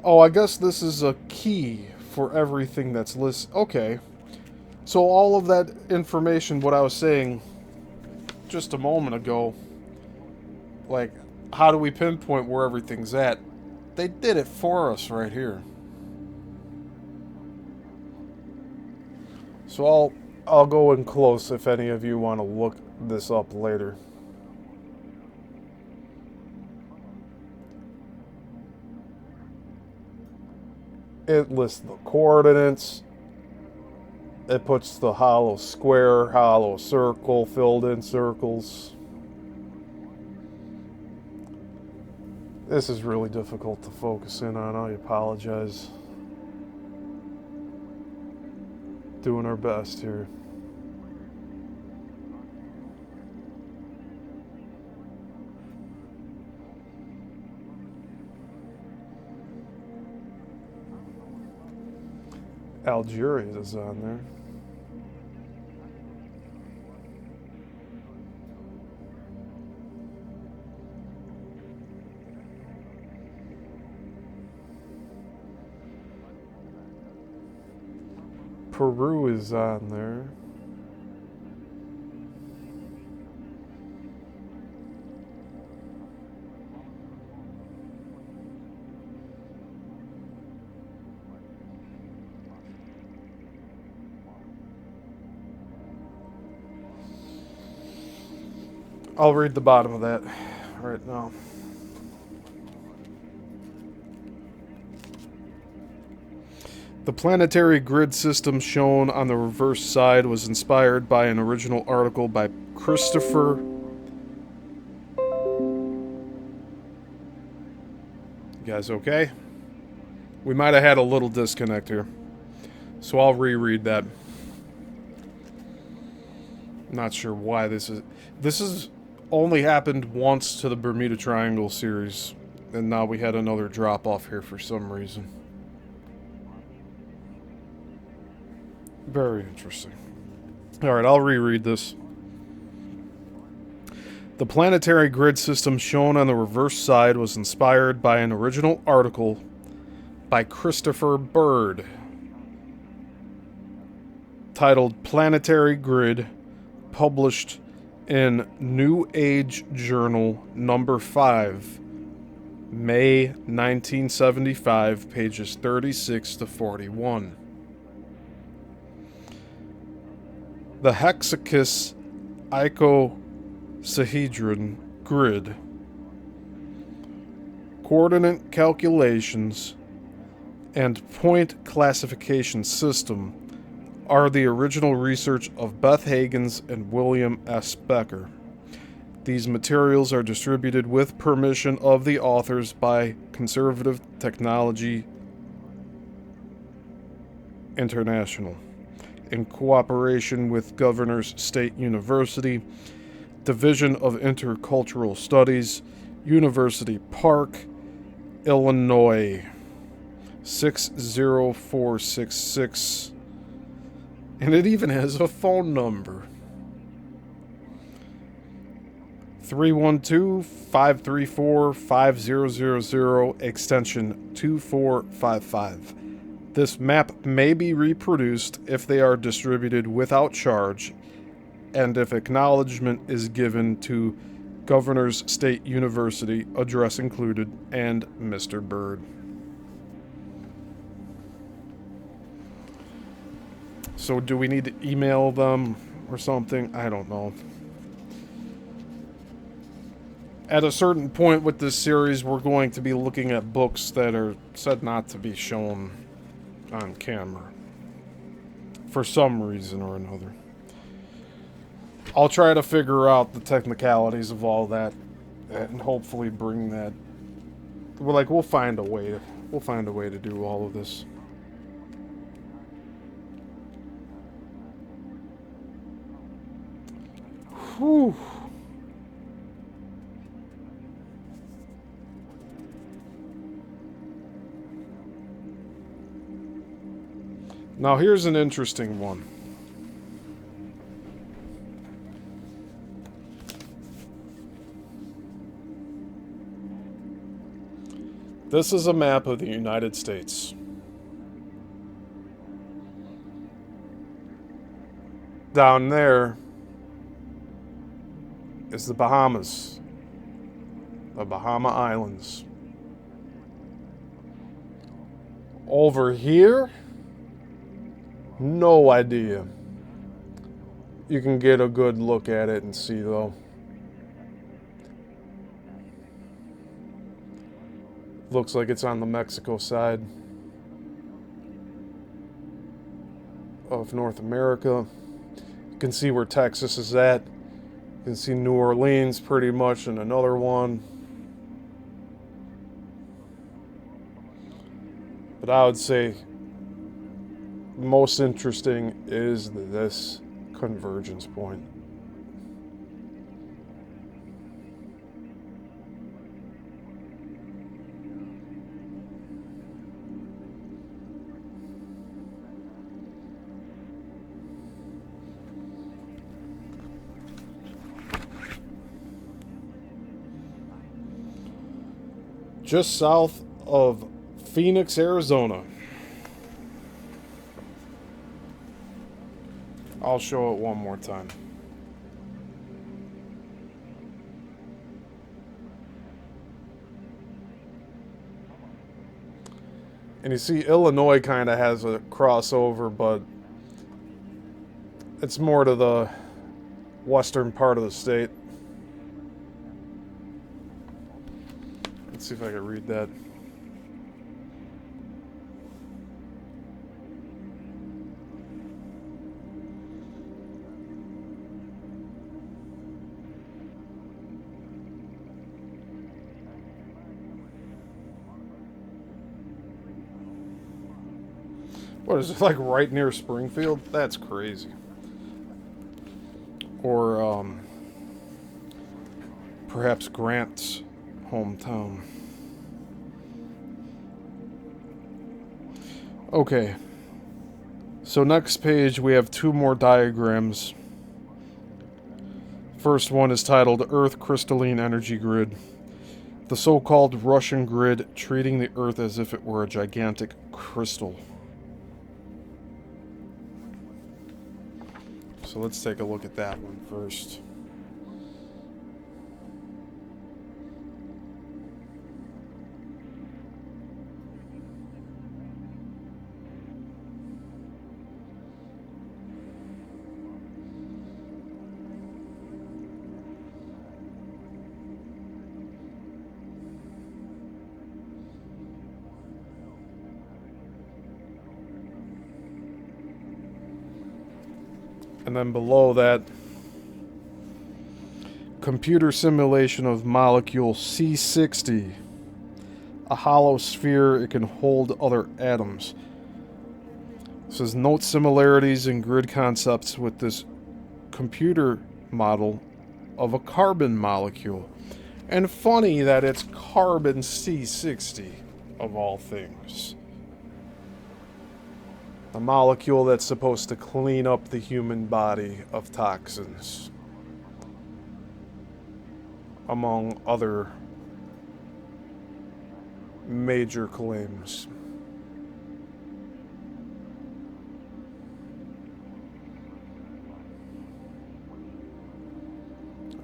Oh, I guess this is a key for everything that's listed. Okay. So all of that information, what I was saying just a moment ago, like, how do we pinpoint where everything's at? They did it for us right here. So I'll go in close if any of you want to look this up later. It lists the coordinates. It puts the hollow square, hollow circle, filled in circles. This is really difficult to focus in on. I apologize. Doing our best here. Algeria is on there. Peru is on there. I'll read the bottom of that right now. The planetary grid system shown on the reverse side was inspired by an original article by Christopher. You guys okay? We might have had a little disconnect here. So I'll reread that. Not sure why this is. This has only happened once to the Bermuda Triangle series. And now we had another drop off here for some reason. Very interesting. Alright, I'll reread this. The planetary grid system shown on the reverse side was inspired by an original article by Christopher Bird titled Planetary Grid, published in New Age Journal number 5, May 1975, pages 36 to 41. The Hexachus icosahedron grid, coordinate calculations, and point classification system are the original research of Beth Hagens and William S. Becker. These materials are distributed with permission of the authors by Conservative Technology International, in cooperation with Governors State University, Division of Intercultural Studies, University Park, Illinois, 60466. And it even has a phone number. 312-534-5000, extension 2455. This map may be reproduced if they are distributed without charge, and if acknowledgement is given to Governors State University, address included, and Mr. Bird. So do we need to email them or something? I don't know. At a certain point with this series, we're going to be looking at books that are said not to be shown on camera for some reason or another. I'll try to figure out the technicalities of all that and hopefully bring that. We'll find a way. We'll find a way to do all of this. Whew. Now here's an interesting one. This is a map of the United States. Down there is the Bahamas, the Bahama Islands. Over here, no idea. You can get a good look at it and see though. Looks like it's on the Mexico side of North America. You can see where Texas is at. You can see New Orleans pretty much in another one. But I would say most interesting is this convergence point. Just south of Phoenix, Arizona. I'll show it one more time. And you see Illinois kind of has a crossover, but it's more to the western part of the state. Let's see if I can read that. What is it, like right near Springfield? That's crazy. Or perhaps Grant's hometown. Okay. So next page we have two more diagrams. First one is titled Earth Crystalline Energy Grid. The so-called Russian grid treating the Earth as if it were a gigantic crystal. So let's take a look at that one first. And then below that, computer simulation of molecule C60. A hollow sphere, it can hold other atoms. It says note similarities in grid concepts with this computer model of a carbon molecule. And funny that it's carbon C60 of all things. A molecule that's supposed to clean up the human body of toxins, among other major claims.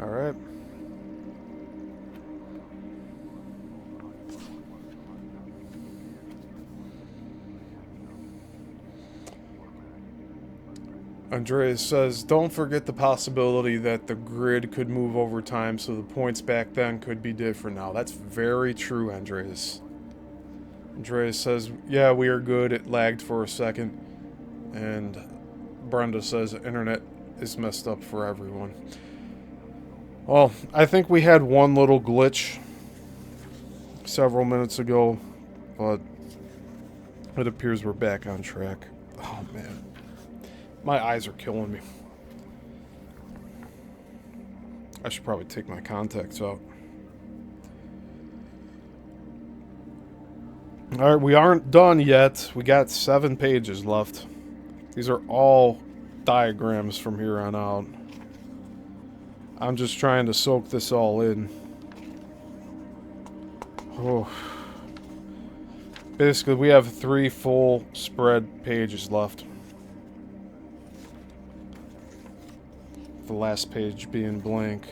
All right. Andreas says, don't forget the possibility that the grid could move over time, so the points back then could be different now. That's very true, Andreas. Andreas says, yeah, we are good. It lagged for a second. And Brenda says, internet is messed up for everyone. Well, I think we had one little glitch several minutes ago, but it appears we're back on track. Oh, man. My eyes are killing me. I should probably take my contacts out. Alright, we aren't done yet. We got 7 pages left. These are all diagrams from here on out. I'm just trying to soak this all in. Oh. Basically, we have 3 full spread pages left. The last page being blank.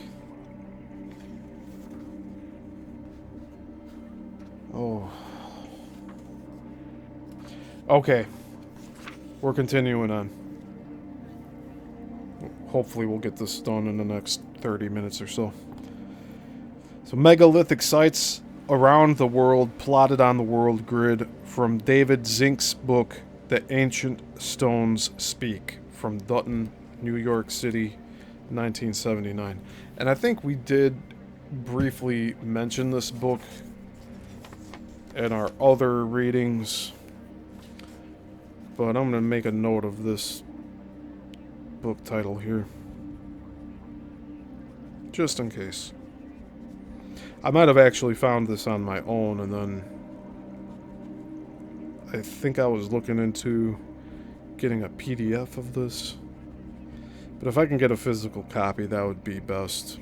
Oh. Okay. We're continuing on. Hopefully we'll get this done in the next 30 minutes or so. So, megalithic sites around the world plotted on the world grid from David Zink's book, The Ancient Stones Speak, from Dutton, New York City, 1979. And I think we did briefly mention this book in our other readings. but I'm going to make a note of this book title here. Just in case. I might have actually found this on my own, and then I think I was looking into getting a PDF of this. But if I can get a physical copy, that would be best.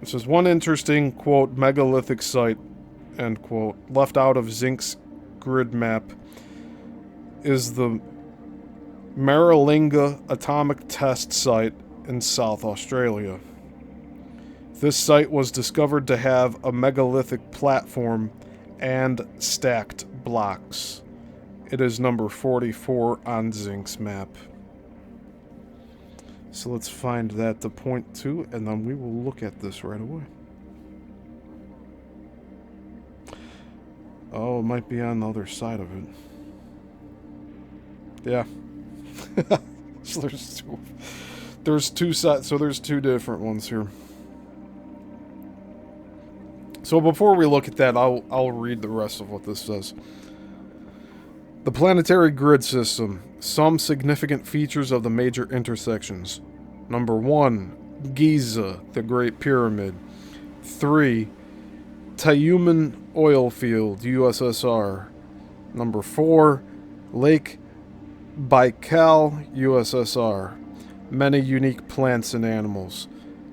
This is one interesting, quote, megalithic site, end quote, left out of Zinc's grid map is the Maralinga Atomic Test Site in South Australia. This site was discovered to have a megalithic platform and stacked blocks. It is number 44 on Zinc's map. So let's find that to point to, and then we will look at this right away. Oh, it might be on the other side of it. Yeah. So there's two sides, so there's two different ones here. So before we look at that, I'll read the rest of what this says. The planetary grid system. Some significant features of the major intersections. Number 1, Giza, the Great Pyramid. 3, Tyumen Oil Field, USSR. Number 4, Lake Baikal, USSR. Many unique plants and animals.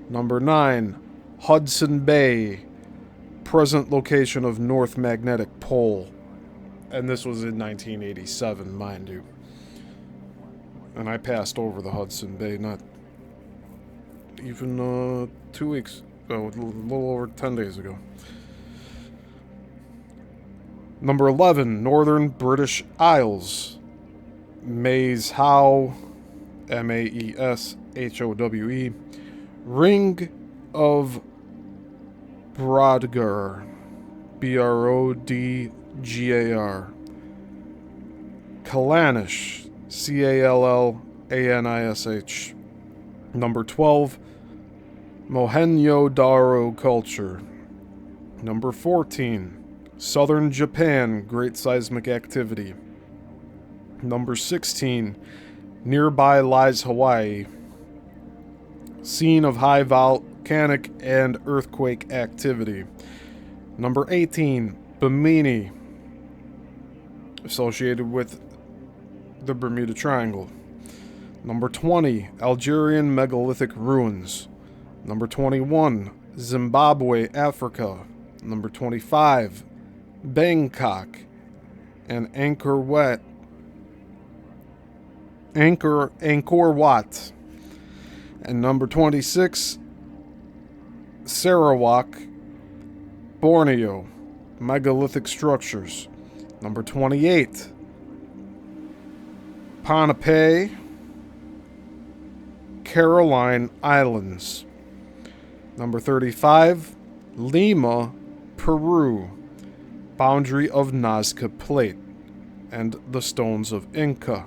Number 9, Hudson Bay, present location of North Magnetic Pole. And this was in 1987, mind you. And I passed over the Hudson Bay not even 2 weeks, a little over 10 days ago. Number 11, Northern British Isles. Maes Howe, Maeshowe. Ring of Brodgar, Brodgar. Callanish, Callanish. Number 12, Mohenjo-Daro culture. Number 14, Southern Japan, great seismic activity. Number 16, nearby lies Hawaii. Scene of high volcanic and earthquake activity. Number 18, Bimini, associated with the Bermuda Triangle. Number 20, Algerian megalithic ruins. Number 21, Zimbabwe, Africa. Number 25, Bangkok and Angkor Wat. And number 26, Sarawak, Borneo, megalithic structures. Number 28, Ponape, Caroline Islands. Number 35, Lima, Peru, boundary of Nazca Plate, and the stones of Inca,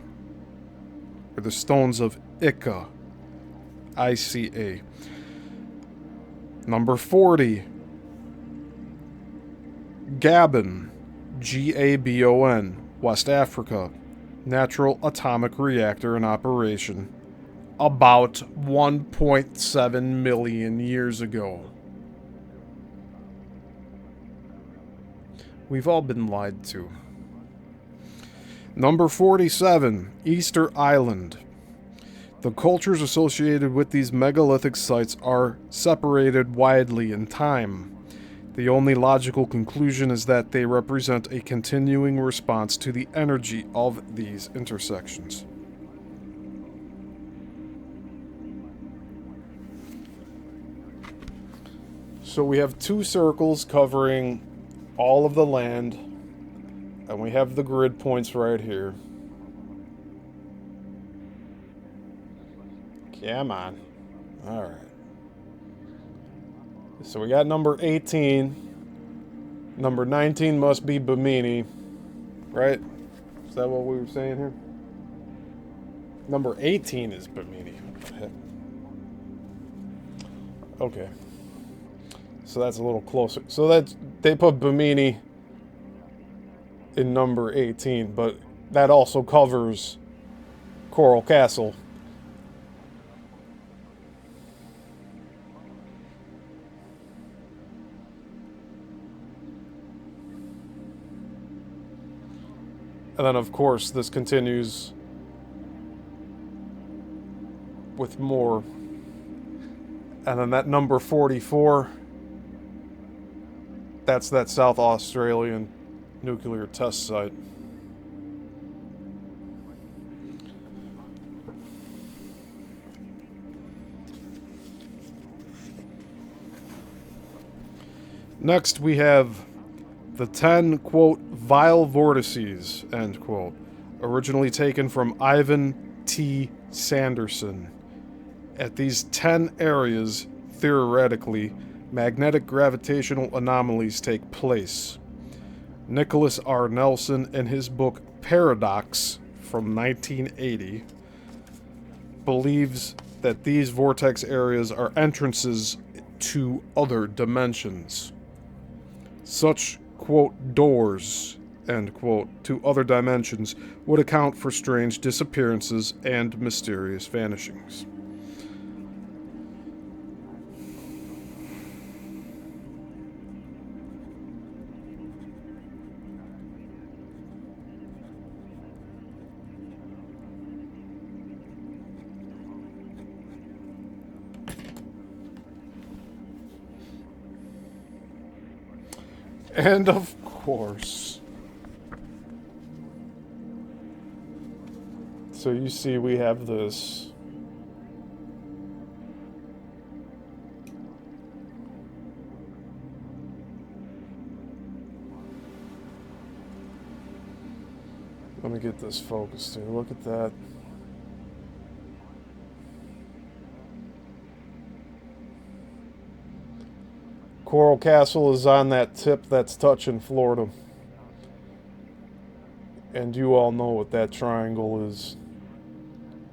or the stones of Ica, Ica. Number 40, Gabon, Gabon, West Africa, natural atomic reactor in operation about 1.7 million years ago. We've all been lied to. Number 47, Easter Island. The cultures associated with these megalithic sites are separated widely in time. The only logical conclusion is that they represent a continuing response to the energy of these intersections. So we have two circles covering all of the land, and we have the grid points right here. Come on. Alright. So we got number 18. Number 19 must be Bimini. Right? Is that what we were saying here? Number 18 is Bimini. What the heck? Okay. So that's a little closer. So that's, they put Bimini in number 18, but that also covers Coral Castle. And then, of course, this continues with more. And then that number 44, that's that South Australian nuclear test site. Next, we have the 10, quote, vile vortices, end quote, originally taken from Ivan T. Sanderson. At these 10 areas, theoretically, magnetic gravitational anomalies take place. Nicholas R. Nelson, in his book Paradox from 1980, believes that these vortex areas are entrances to other dimensions. Such, quote, doors, end quote, to other dimensions would account for strange disappearances and mysterious vanishings. And of course, so you see we have this. Let me get this focused here. Look at that. Coral Castle is on that tip that's touching Florida. And you all know what that triangle is.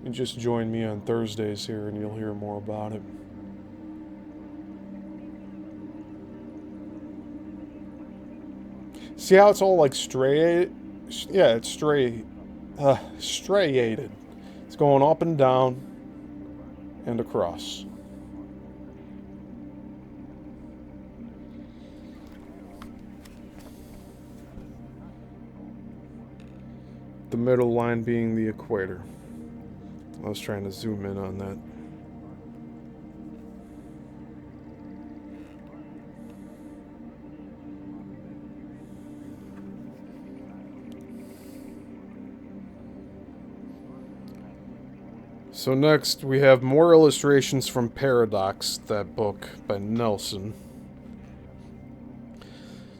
You just join me on Thursdays here and you'll hear more about it. See how it's all like striated? Yeah, it's striated. It's going up and down and across. The middle line being the equator. I was trying to zoom in on that. So next we have more illustrations from Paradox, that book by Nelson.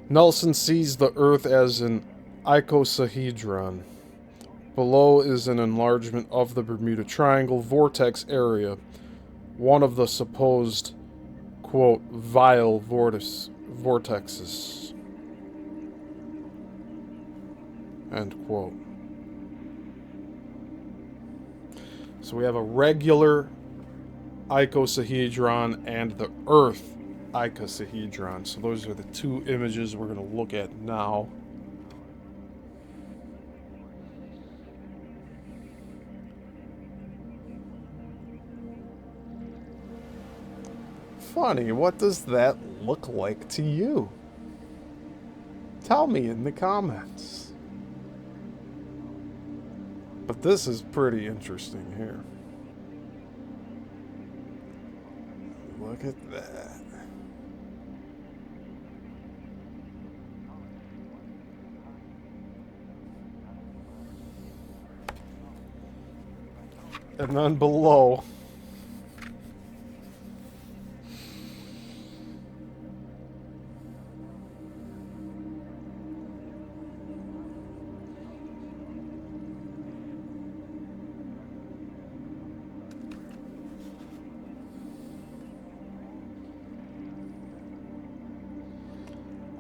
Nelson sees the Earth as an icosahedron. Below is an enlargement of the Bermuda Triangle vortex area, one of the supposed, quote, vile vortexes, end quote. So we have a regular icosahedron and the Earth icosahedron. So those are the two images we're going to look at now. Funny, what does that look like to you? Tell me in the comments. But this is pretty interesting here. Look at that. And then below,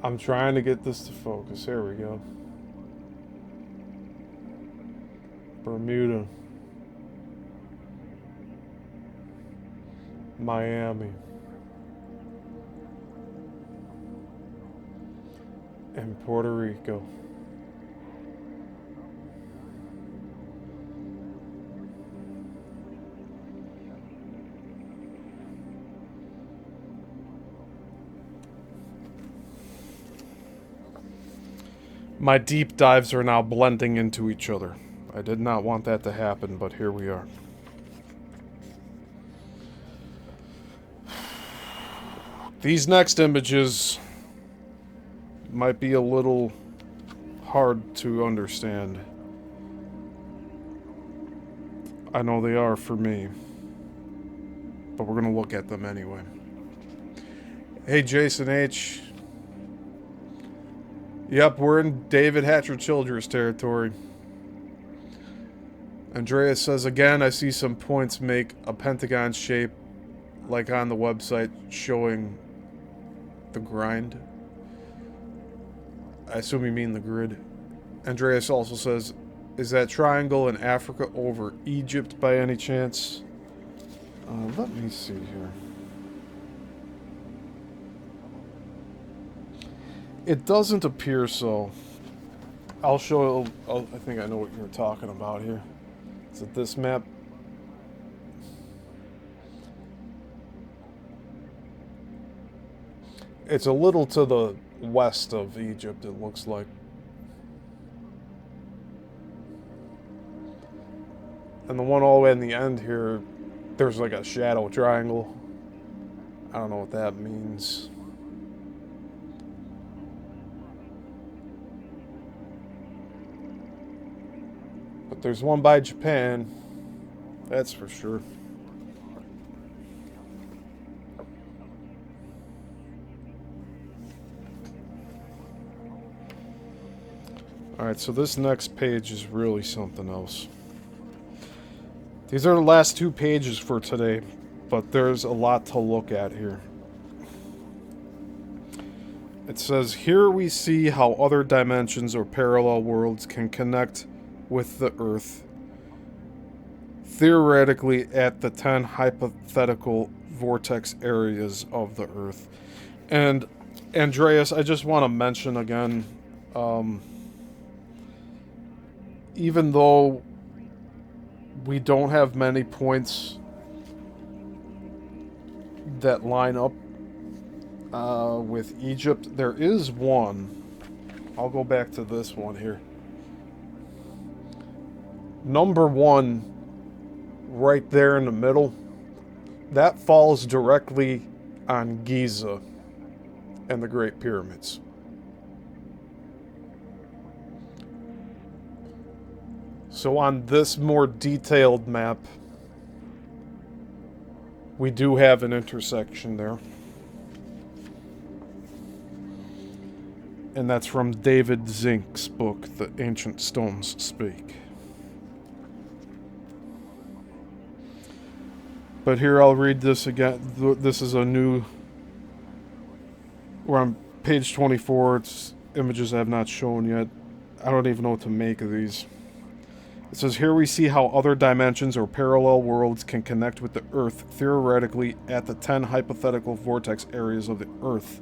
I'm trying to get this to focus. Here we go. Bermuda. Miami. in Puerto Rico. My deep dives are now blending into each other. I did not want that to happen, but here we are. These next images might be a little hard to understand. I know they are for me, but we're gonna look at them anyway. Hey, Jason H. Yep, we're in David Hatcher Childress territory. Andreas says, again, I see some points make a pentagon shape, like on the website, showing the grind. I assume you mean the grid. Andreas also says, is that triangle in Africa over Egypt by any chance? Let me see here. It doesn't appear so. I'll show you. I think I know what you're talking about here. Is it this map? It's a little to the west of Egypt, it looks like. And the one all the way in the end here, there's like a shadow triangle. I don't know what that means. But there's one by Japan. That's for sure. Alright, so this next page is really something else. These are the last 2 pages for today, but there's a lot to look at here. It says, here we see how other dimensions or parallel worlds can connect with the Earth, theoretically at the 10 hypothetical vortex areas of the Earth. And Andreas, I just want to mention again, even though we don't have many points that line up with Egypt, there is one. I'll go back to this one here. Number 1, right there in the middle, that falls directly on Giza and the Great Pyramids. So on this more detailed map, we do have an intersection there. And that's from David Zink's book, The Ancient Stones Speak. But here, I'll read this again. This is a new... We're on page 24. It's images I have not shown yet. I don't even know what to make of these. It says, here we see how other dimensions or parallel worlds can connect with the Earth, theoretically at the 10 hypothetical vortex areas of the Earth.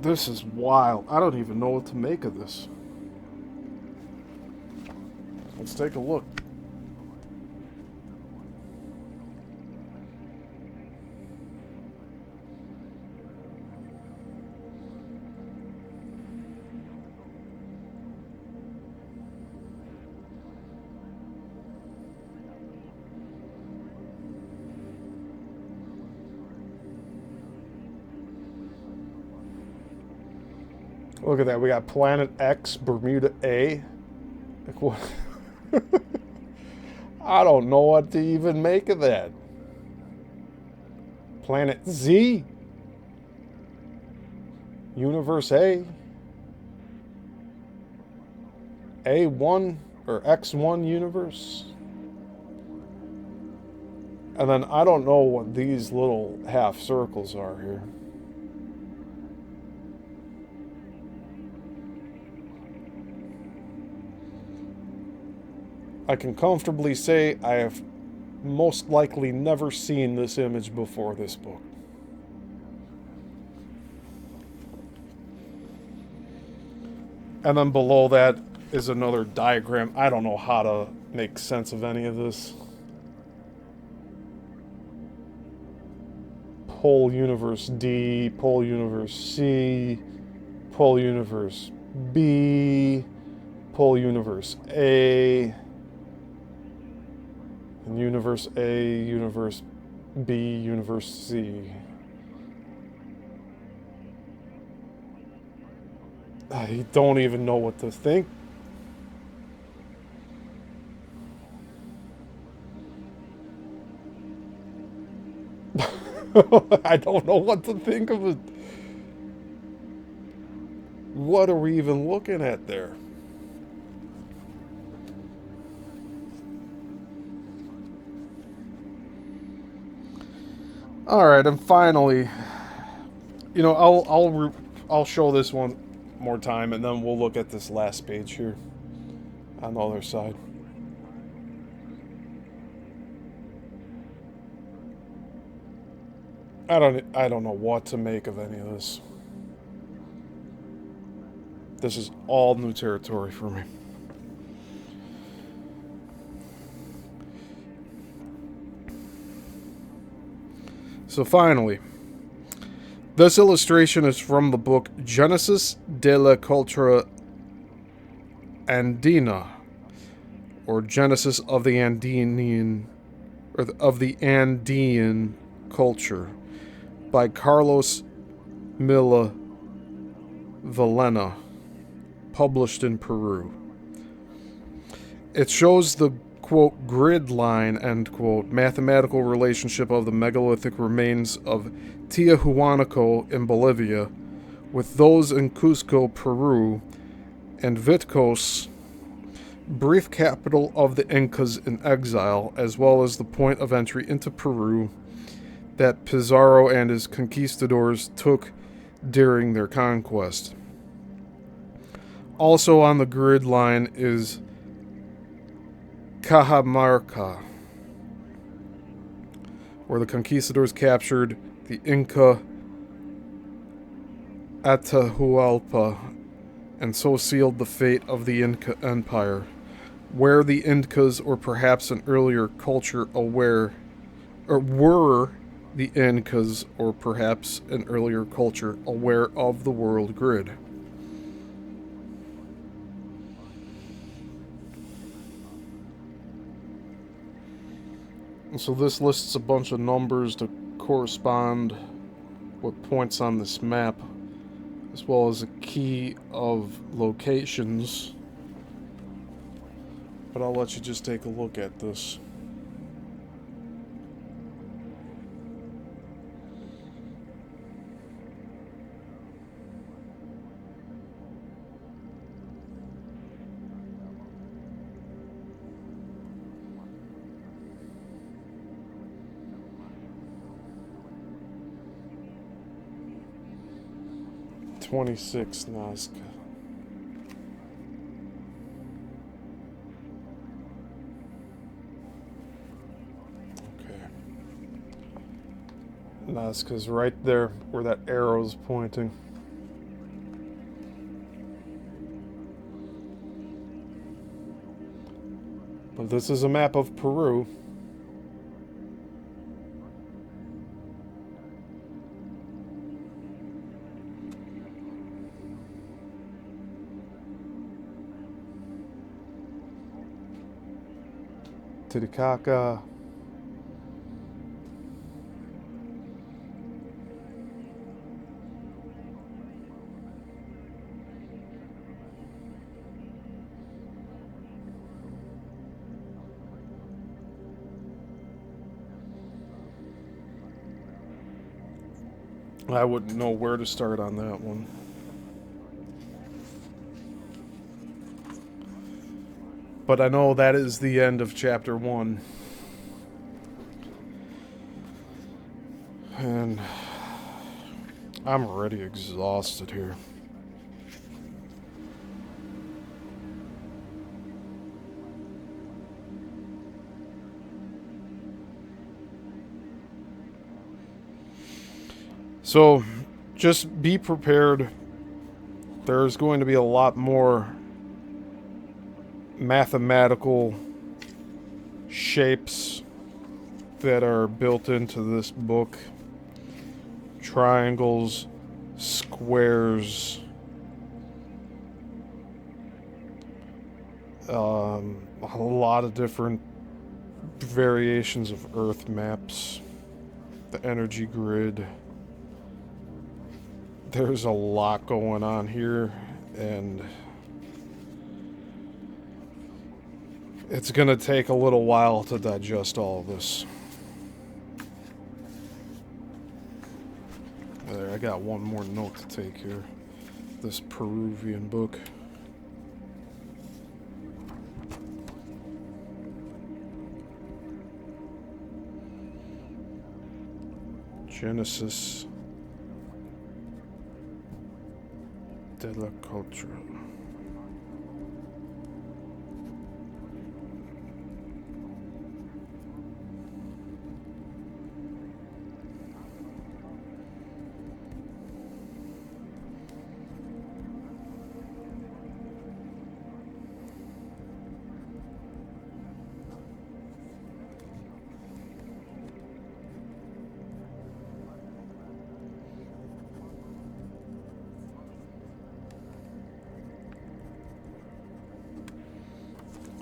This is wild. I don't even know what to make of this. Let's take a look. Look at that. We got Planet X, Bermuda A. Like what? I don't know what to even make of that. Planet Z. Universe A. A1 or X1 universe. And then I don't know what these little half circles are here. I can comfortably say I have most likely never seen this image before this book. And then below that is another diagram. I don't know how to make sense of any of this. Pole universe D, pole universe C, pole universe B, pole universe A, and universe A, universe B, universe C. I don't even know what to think. I don't know what to think of it. What are we even looking at there? All right, and finally, you know, I'll show this one more time, and then we'll look at this last page here on the other side. I don't know what to make of any of this. This is all new territory for me. So finally, this illustration is from the book Genesis de la Cultura Andina, or Genesis of the Andean, or of the Andean culture, by Carlos Milla Villena, published in Peru. It shows the, quote, grid line, end quote, mathematical relationship of the megalithic remains of Tiahuanaco in Bolivia with those in Cusco, Peru, and Vitcos, brief capital of the Incas in exile, as well as the point of entry into Peru that Pizarro and his conquistadors took during their conquest. Also on the grid line is Cajamarca, where the conquistadors captured the Inca Atahualpa and so sealed the fate of the Inca Empire, where the Incas, or perhaps an earlier culture aware, or were the Incas, or perhaps an earlier culture aware of the world grid. And so this lists a bunch of numbers to correspond with points on this map, as well as a key of locations. But I'll let you just take a look at this. .26 Nazca. Okay. Nazca's right there where that arrow's pointing. But this is a map of Peru. Titicaca. I wouldn't know where to start on that one. But I know that is the end of chapter 1. And I'm already exhausted here. So, just be prepared. There's going to be a lot more mathematical shapes that are built into this book. Triangles, squares, a lot of different variations of Earth maps, the energy grid. There's a lot going on here, and it's going to take a little while to digest all of this. There, I got one more note to take here. This Peruvian book. Genesis de la Culture.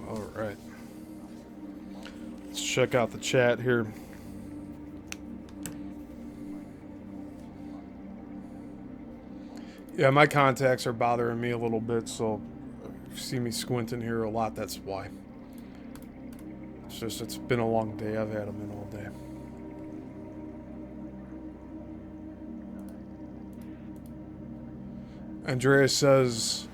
Alright. Let's check out the chat here. Yeah, my contacts are bothering me a little bit, so if you see me squinting here a lot, that's why. It's just, it's been a long day. I've had them in all day. Andreas says,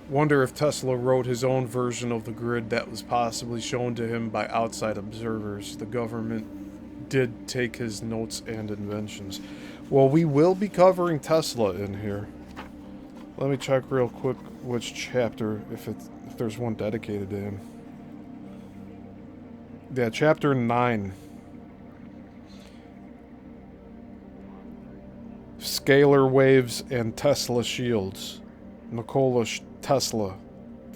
wonder if Tesla wrote his own version of the grid that was possibly shown to him by outside observers. The government did take his notes and inventions. Well, we will be covering Tesla in here. Let me check real quick which chapter, if there's one dedicated to him. Yeah, chapter 9. Scalar waves and Tesla shields. Nikola Tesla,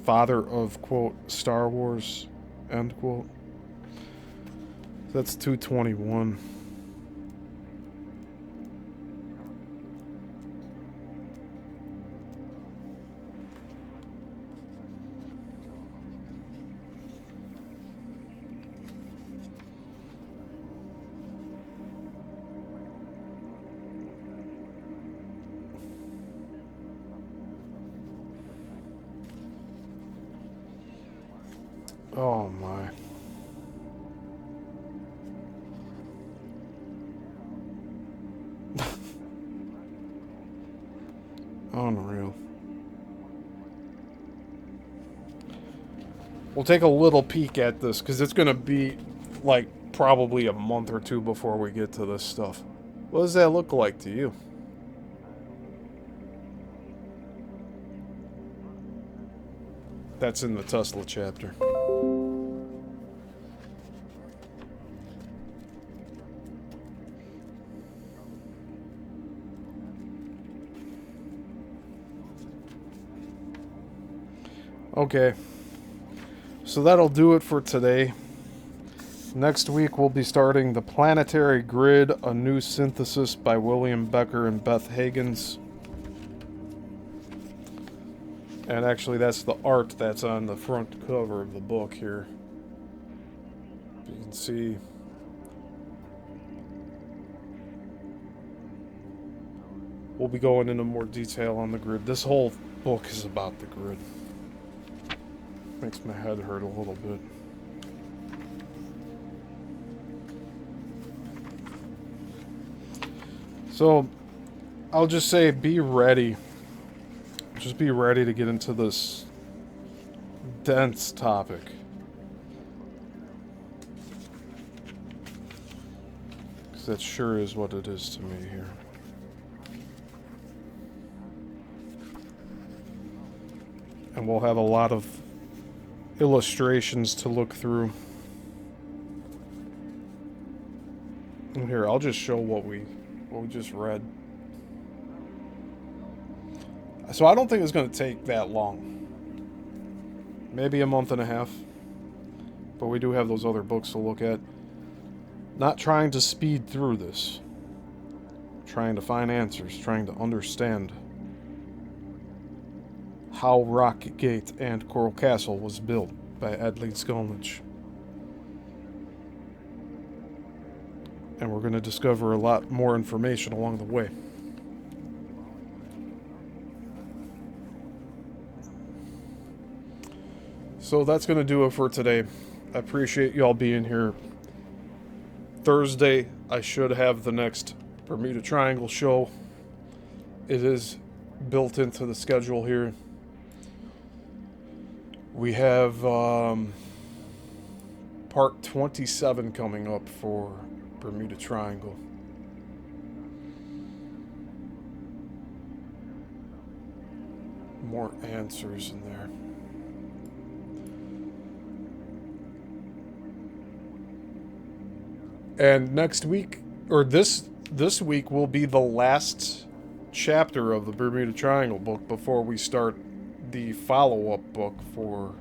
father of, quote, Star Wars, end quote. That's 221. Oh my. Unreal. We'll take a little peek at this, because it's going to be, like, probably a month or two before we get to this stuff. What does that look like to you? That's in the Tesla chapter. Okay, so that'll do it for today. Next week we'll be starting The Planetary Grid, a new synthesis by William Becker and Beth Higgins. And actually that's the art that's on the front cover of the book here. You can see. We'll be going into more detail on the grid. This whole book is about the grid. Makes my head hurt a little bit. So, I'll just say be ready. Just be ready to get into this dense topic. Because that sure is what it is to me here. And we'll have a lot of illustrations to look through. And here, I'll just show what we just read. So I don't think it's going to take that long. Maybe a month and a half. But we do have those other books to look at. Not trying to speed through this. Trying to find answers. Trying to understand how Rock Gate and Coral Castle was built by Ed Leedskalnin. And we're going to discover a lot more information along the way. So that's going to do it for today. I appreciate y'all being here. Thursday, I should have the next Bermuda Triangle show. It is built into the schedule here. We have part 27 coming up for Bermuda Triangle. More answers in there. And next week, or this week, will be the last chapter of the Bermuda Triangle book before we start the follow-up book for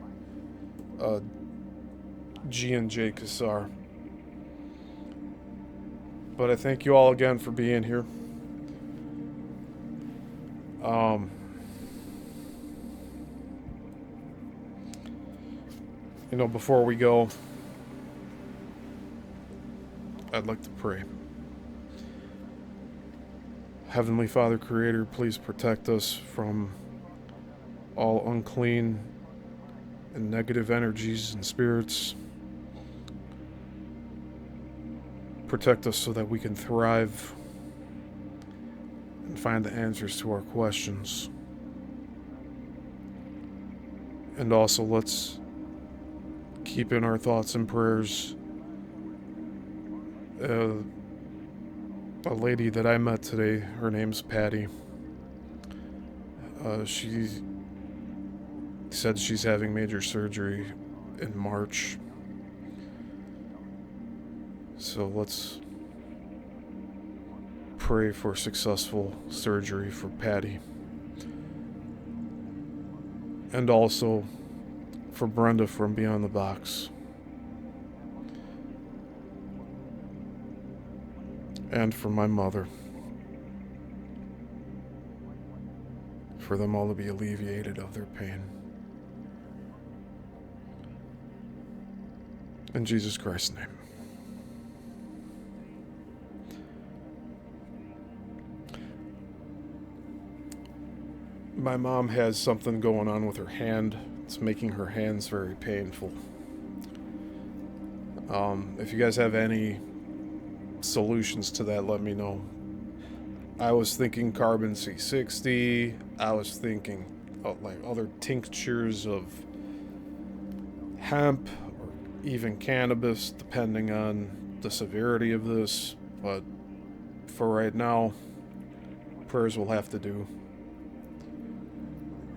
G&J Kassar. But I thank you all again for being here. Before we go, I'd like to pray. Heavenly Father, Creator, please protect us from all unclean and negative energies and spirits. Protect us so that we can thrive and find the answers to our questions. And also, let's keep in our thoughts and prayers a lady that I met today. Her name's Patty. She said she's having major surgery in March. So let's pray for successful surgery for Patty. And also for Brenda from Beyond the Box. And for my mother. For them all to be alleviated of their pain. In Jesus Christ's name. My mom has something going on with her hand. It's making her hands very painful. If you guys have any solutions to that, let me know. I was thinking carbon C60. I was thinking like other tinctures of hemp or even cannabis, depending on the severity of this. But for right now, prayers will have to do.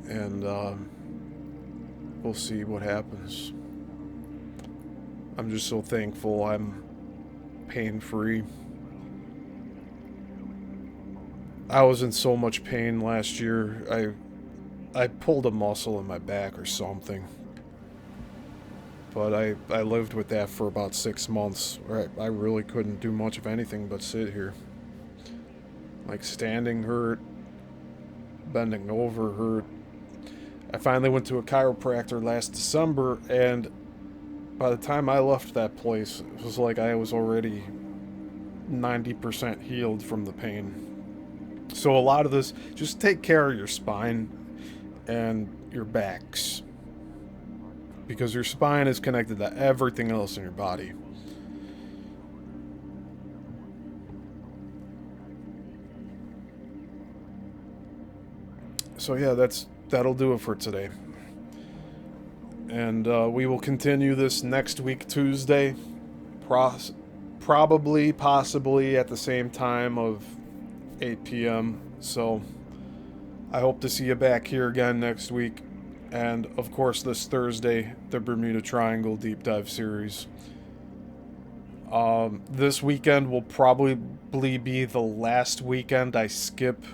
And we'll see what happens. I'm just so thankful I'm pain-free. I was in so much pain last year. I pulled a muscle in my back or something. But I lived with that for about 6 months. I really couldn't do much of anything but sit here. Like standing hurt, bending over hurt. I finally went to a chiropractor last December, and by the time I left that place, it was like I was already 90% healed from the pain. So a lot of this, just take care of your spine and your backs. Because your spine is connected to everything else in your body. So yeah, that'll do it for today. And we will continue this next week, Tuesday. Possibly at the same time of 8 p.m. So I hope to see you back here again next week. And of course this Thursday, the Bermuda Triangle Deep Dive series. This weekend will probably be the last weekend I skip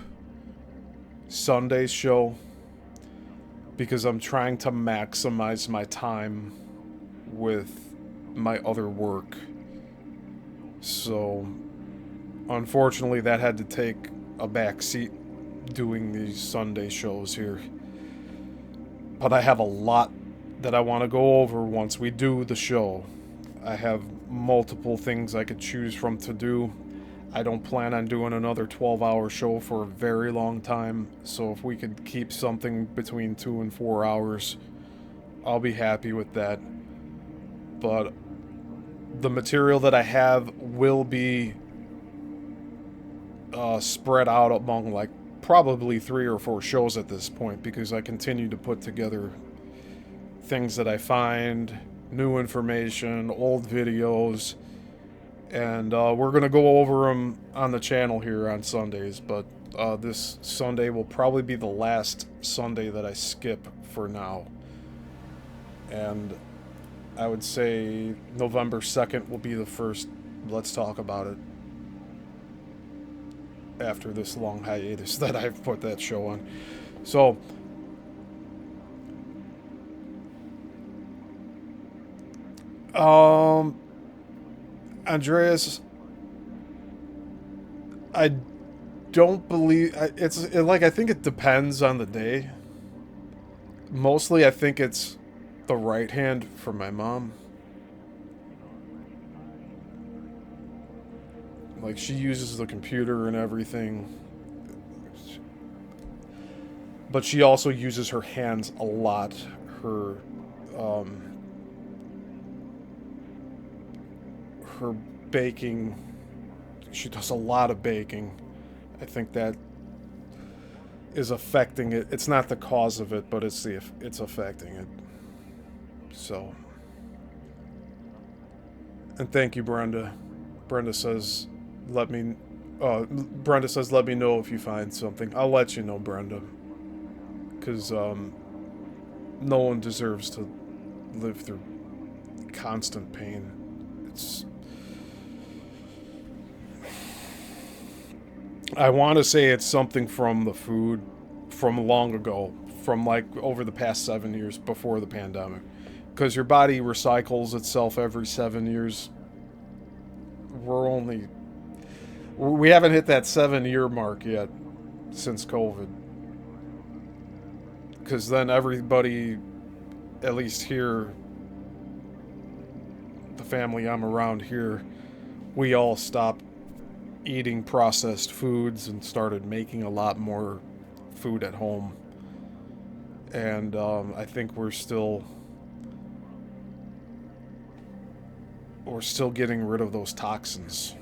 Sunday's show because I'm trying to maximize my time with my other work. So, unfortunately, that had to take a back seat doing these Sunday shows here. But I have a lot that I want to go over once we do the show. I have multiple things I could choose from to do. I don't plan on doing another 12-hour show for a very long time, so if we could keep something between 2 and 4 hours, I'll be happy with that. But the material that I have will be spread out among like probably 3 or 4 shows at this point, because I continue to put together things that I find, new information, old videos, and we're going to go over them on the channel here on Sundays, but this Sunday will probably be the last Sunday that I skip for now. And I would say November 2nd will be the first Let's Talk About It after this long hiatus that I've put that show on. So, Andreas, I don't believe I think it depends on the day. Mostly I think it's the right hand for my mom. Like, she uses the computer and everything, but she also uses her hands a lot. Her baking, she does a lot of baking. I think that is affecting it. It's not the cause of it, but it's affecting it. So, and thank you, Brenda. Brenda says, let me know if you find something. I'll let you know, Brenda. Because no one deserves to live through constant pain. I want to say it's something from the food from long ago, from like over the past 7 years before the pandemic. Because your body recycles itself every 7 years. We haven't hit that 7-year mark yet since COVID. Because then everybody, at least here, the family I'm around here, we all stopped eating processed foods and started making a lot more food at home. And I think we're still getting rid of those toxins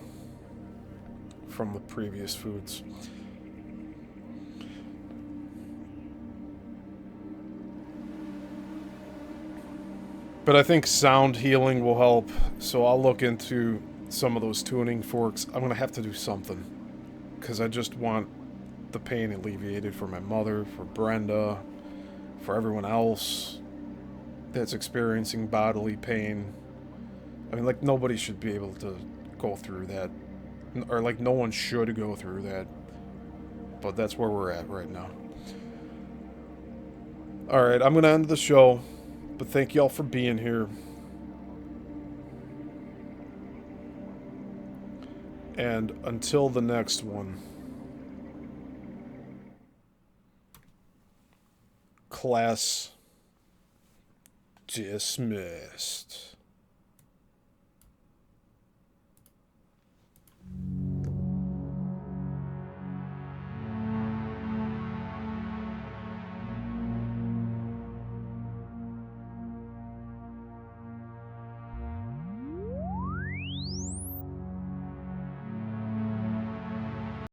from the previous foods. But I think sound healing will help, so I'll look into some of those tuning forks. I'm going to have to do something, because I just want the pain alleviated for my mother, for Brenda, for everyone else that's experiencing bodily pain. I mean, like, nobody should be able to go through that, or like no one should go through that, but that's where we're at right now. Alright, I'm going to end the show, but thank y'all for being here. And until the next one, class dismissed.